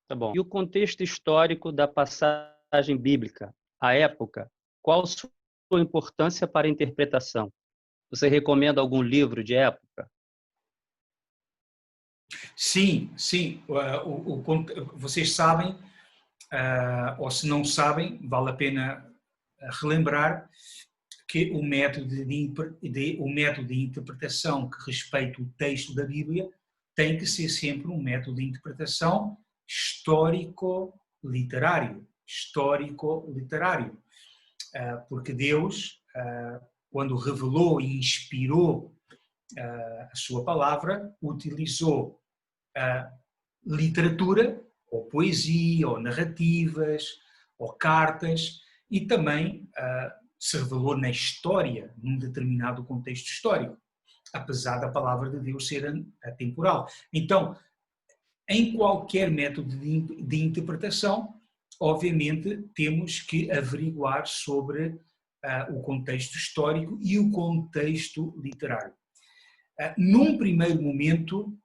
tá bom. E o contexto histórico da passagem bíblica, a época, qual sua importância para a interpretação? Você recomenda algum livro de época? Sim, sim. Vocês sabem, ou se não sabem, vale a pena relembrar que o método de interpretação que respeita o texto da Bíblia tem que ser sempre um método de interpretação histórico-literário. Histórico-literário. Porque Deus, quando revelou e inspirou a sua palavra, utilizou literatura, ou poesia, ou narrativas, ou cartas, e também se revelou na história, num determinado contexto histórico, apesar da palavra de Deus ser atemporal. Então, em qualquer método de interpretação, obviamente temos que averiguar sobre o contexto histórico e o contexto literário. Num primeiro momento,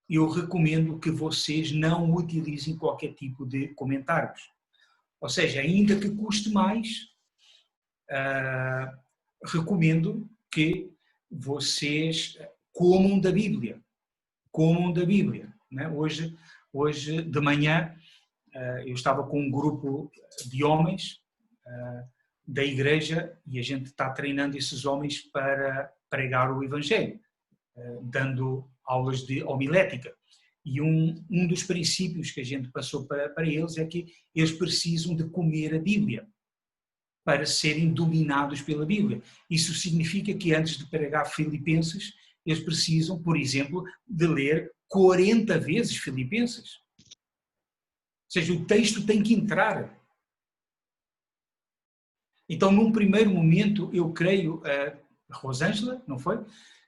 eu recomendo que vocês não utilizem qualquer tipo de comentários. Ou seja, ainda que custe mais, recomendo que vocês comam da Bíblia. Comam da Bíblia. Né? Hoje de manhã eu estava com um grupo de homens da igreja e a gente está treinando esses homens para pregar o Evangelho, dando aulas de homilética. E um dos princípios que a gente passou para eles é que eles precisam de comer a Bíblia para serem dominados pela Bíblia. Isso significa que antes de pregar Filipenses, eles precisam, por exemplo, de ler 40 vezes Filipenses. Ou seja, o texto tem que entrar. Então, num primeiro momento, eu creio, Rosângela, não foi?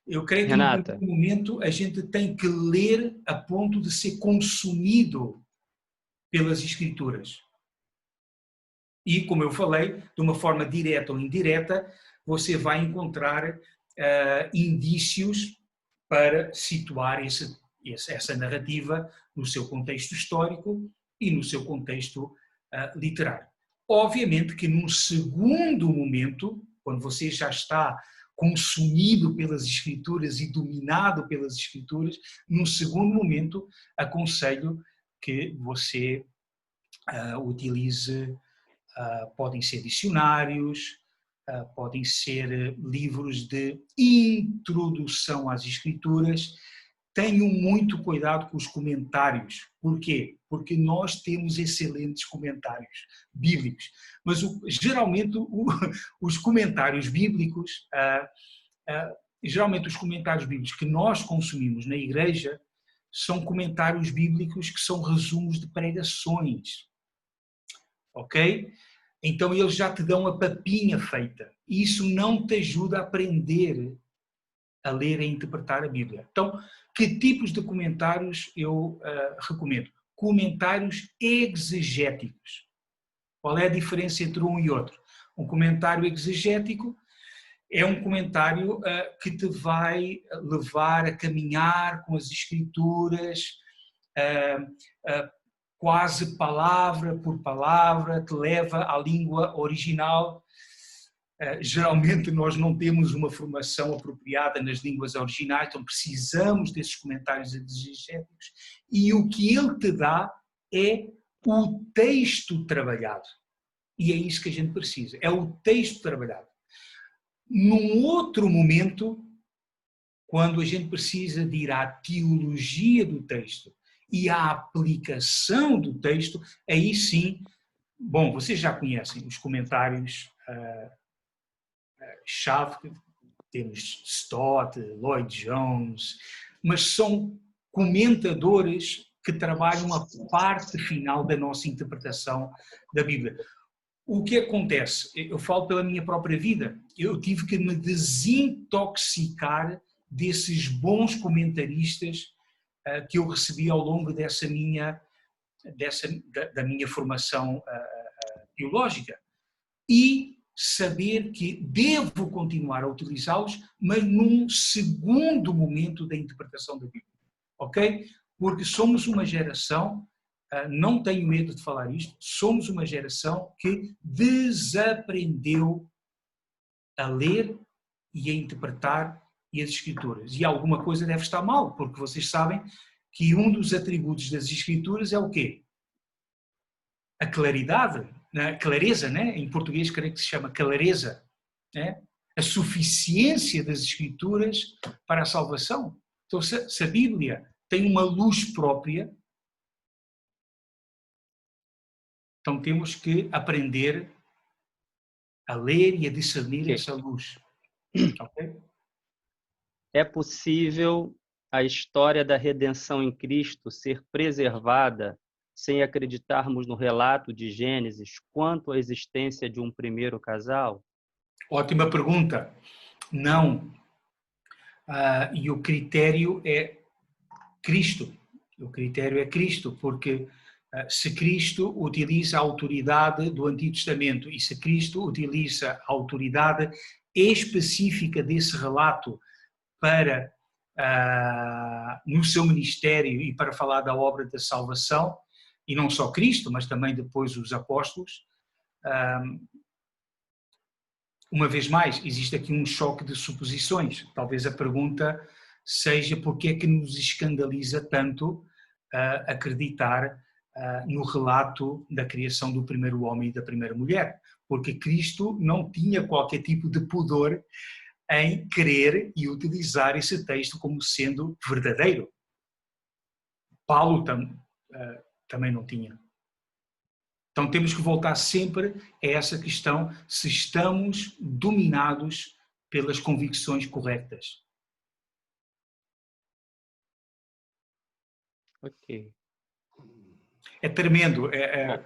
Eu creio que num primeiro momento a gente tem que ler a ponto de ser consumido pelas Escrituras. E, como eu falei, de uma forma direta ou indireta, você vai encontrar indícios para situar essa narrativa no seu contexto histórico e no seu contexto literário. Obviamente que num segundo momento, quando você já está consumido pelas Escrituras e dominado pelas Escrituras, num segundo momento aconselho que você utilize, podem ser dicionários, podem ser livros de introdução às Escrituras. Tenham muito cuidado com os comentários. Por quê? Porque nós temos excelentes comentários bíblicos, mas geralmente os comentários bíblicos, que nós consumimos na igreja são comentários bíblicos que são resumos de pregações, ok? Então eles já te dão a papinha feita e isso não te ajuda a aprender a ler e a interpretar a Bíblia. Então, que tipos de comentários eu recomendo? Comentários exegéticos. Qual é a diferença entre um e outro? Um comentário exegético é um comentário que te vai levar a caminhar com as Escrituras, quase palavra por palavra, te leva à língua original. Geralmente nós não temos uma formação apropriada nas línguas originais, então precisamos desses comentários exegéticos, e o que ele te dá é o texto trabalhado. E é isso que a gente precisa, é o texto trabalhado. Num outro momento, quando a gente precisa de ir à teologia do texto e à aplicação do texto, aí sim, bom, vocês já conhecem os comentários chave, temos Stott, Lloyd Jones, mas são comentadores que trabalham a parte final da nossa interpretação da Bíblia. O que acontece? Eu falo pela minha própria vida, eu tive que me desintoxicar desses bons comentaristas que eu recebi ao longo da minha formação teológica, e saber que devo continuar a utilizá-los, mas num segundo momento da interpretação da Bíblia, ok? Porque somos uma geração, não tenho medo de falar isto, somos uma geração que desaprendeu a ler e a interpretar e as Escrituras. E alguma coisa deve estar mal, porque vocês sabem que um dos atributos das Escrituras é o quê? A claridade, a clareza, né? Em português creio que se chama clareza, né? A suficiência das Escrituras para a salvação. Então, se a Bíblia tem uma luz própria, então temos que aprender a ler e a discernir essa luz. Okay? É possível a história da redenção em Cristo ser preservada sem acreditarmos no relato de Gênesis quanto à existência de um primeiro casal? Ótima pergunta. Não. E o critério é Cristo. O critério é Cristo, porque se Cristo utiliza a autoridade do Antigo Testamento e se Cristo utiliza a autoridade específica desse relato para no seu ministério e para falar da obra da salvação, e não só Cristo, mas também depois os apóstolos, uma vez mais, existe aqui um choque de suposições. Talvez a pergunta seja porque é que nos escandaliza tanto acreditar no relato da criação do primeiro homem e da primeira mulher. Porque Cristo não tinha qualquer tipo de pudor em querer e utilizar esse texto como sendo verdadeiro. Paulo também não tinha. Então temos que voltar sempre a essa questão, se estamos dominados pelas convicções corretas. Ok. É tremendo,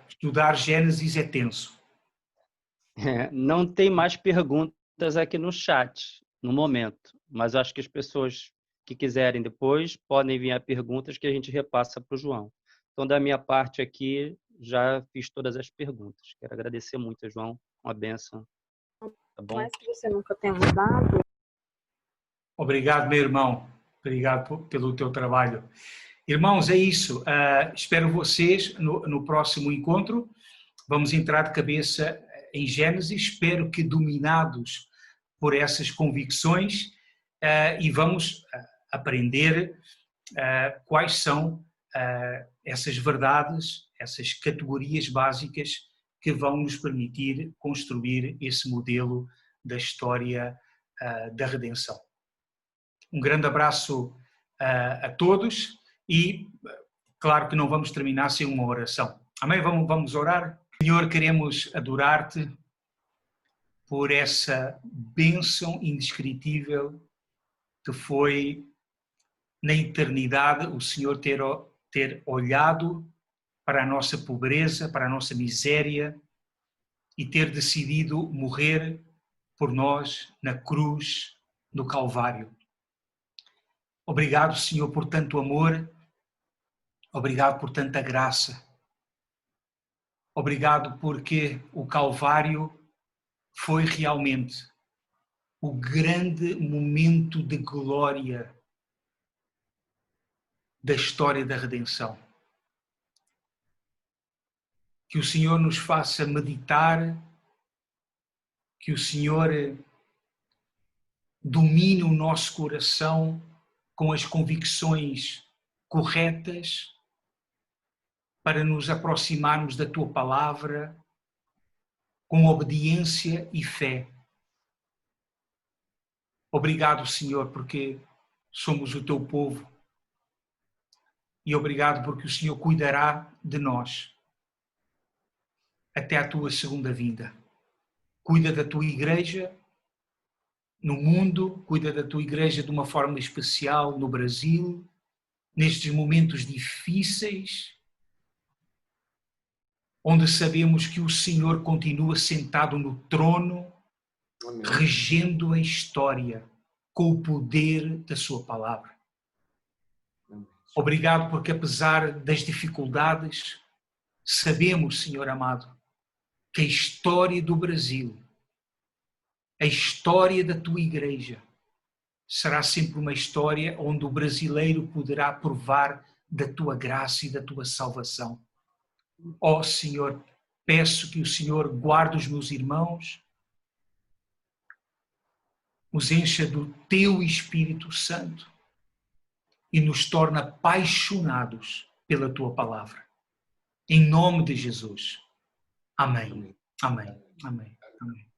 estudar Gênesis é tenso. Não tem mais perguntas aqui no chat, no momento, mas acho que as pessoas que quiserem depois podem enviar perguntas que a gente repassa para o João. Então, da minha parte aqui, já fiz todas as perguntas. Quero agradecer muito, João. Uma bênção. Tá bom? Mas que você nunca tenha mudado. Obrigado, meu irmão. Obrigado pelo teu trabalho. Irmãos, é isso. Espero vocês no próximo encontro. Vamos entrar de cabeça em Gênesis. Espero que dominados por essas convicções e vamos aprender quais são essas verdades, essas categorias básicas que vão nos permitir construir esse modelo da história da redenção. Um grande abraço a todos e claro que não vamos terminar sem uma oração. Amém? Vamos orar? Senhor, queremos adorar-te por essa bênção indescritível que foi na eternidade o Senhor ter olhado para a nossa pobreza, para a nossa miséria e ter decidido morrer por nós na cruz do Calvário. Obrigado, Senhor, por tanto amor, obrigado por tanta graça, obrigado porque o Calvário foi realmente o grande momento de glória da história da redenção. que o Senhor nos faça meditar, que o Senhor domine o nosso coração com as convicções corretas para nos aproximarmos da Tua Palavra com obediência e fé. Obrigado, Senhor, porque somos o Teu povo. E obrigado porque o Senhor cuidará de nós até a Tua segunda vinda. Cuida da Tua igreja no mundo, cuida da Tua igreja de uma forma especial no Brasil, nestes momentos difíceis, onde sabemos que o Senhor continua sentado no trono, Amém. regendo a história com o poder da Sua palavra. Amém. Obrigado porque, apesar das dificuldades, sabemos, Senhor amado, que a história do Brasil, a história da Tua igreja, será sempre uma história onde o brasileiro poderá provar da Tua graça e da Tua salvação. Ó Senhor, peço que o Senhor guarde os meus irmãos, os encha do Teu Espírito Santo e nos torne apaixonados pela Tua palavra. Em nome de Jesus. Amém. Amém. Amém. Amém.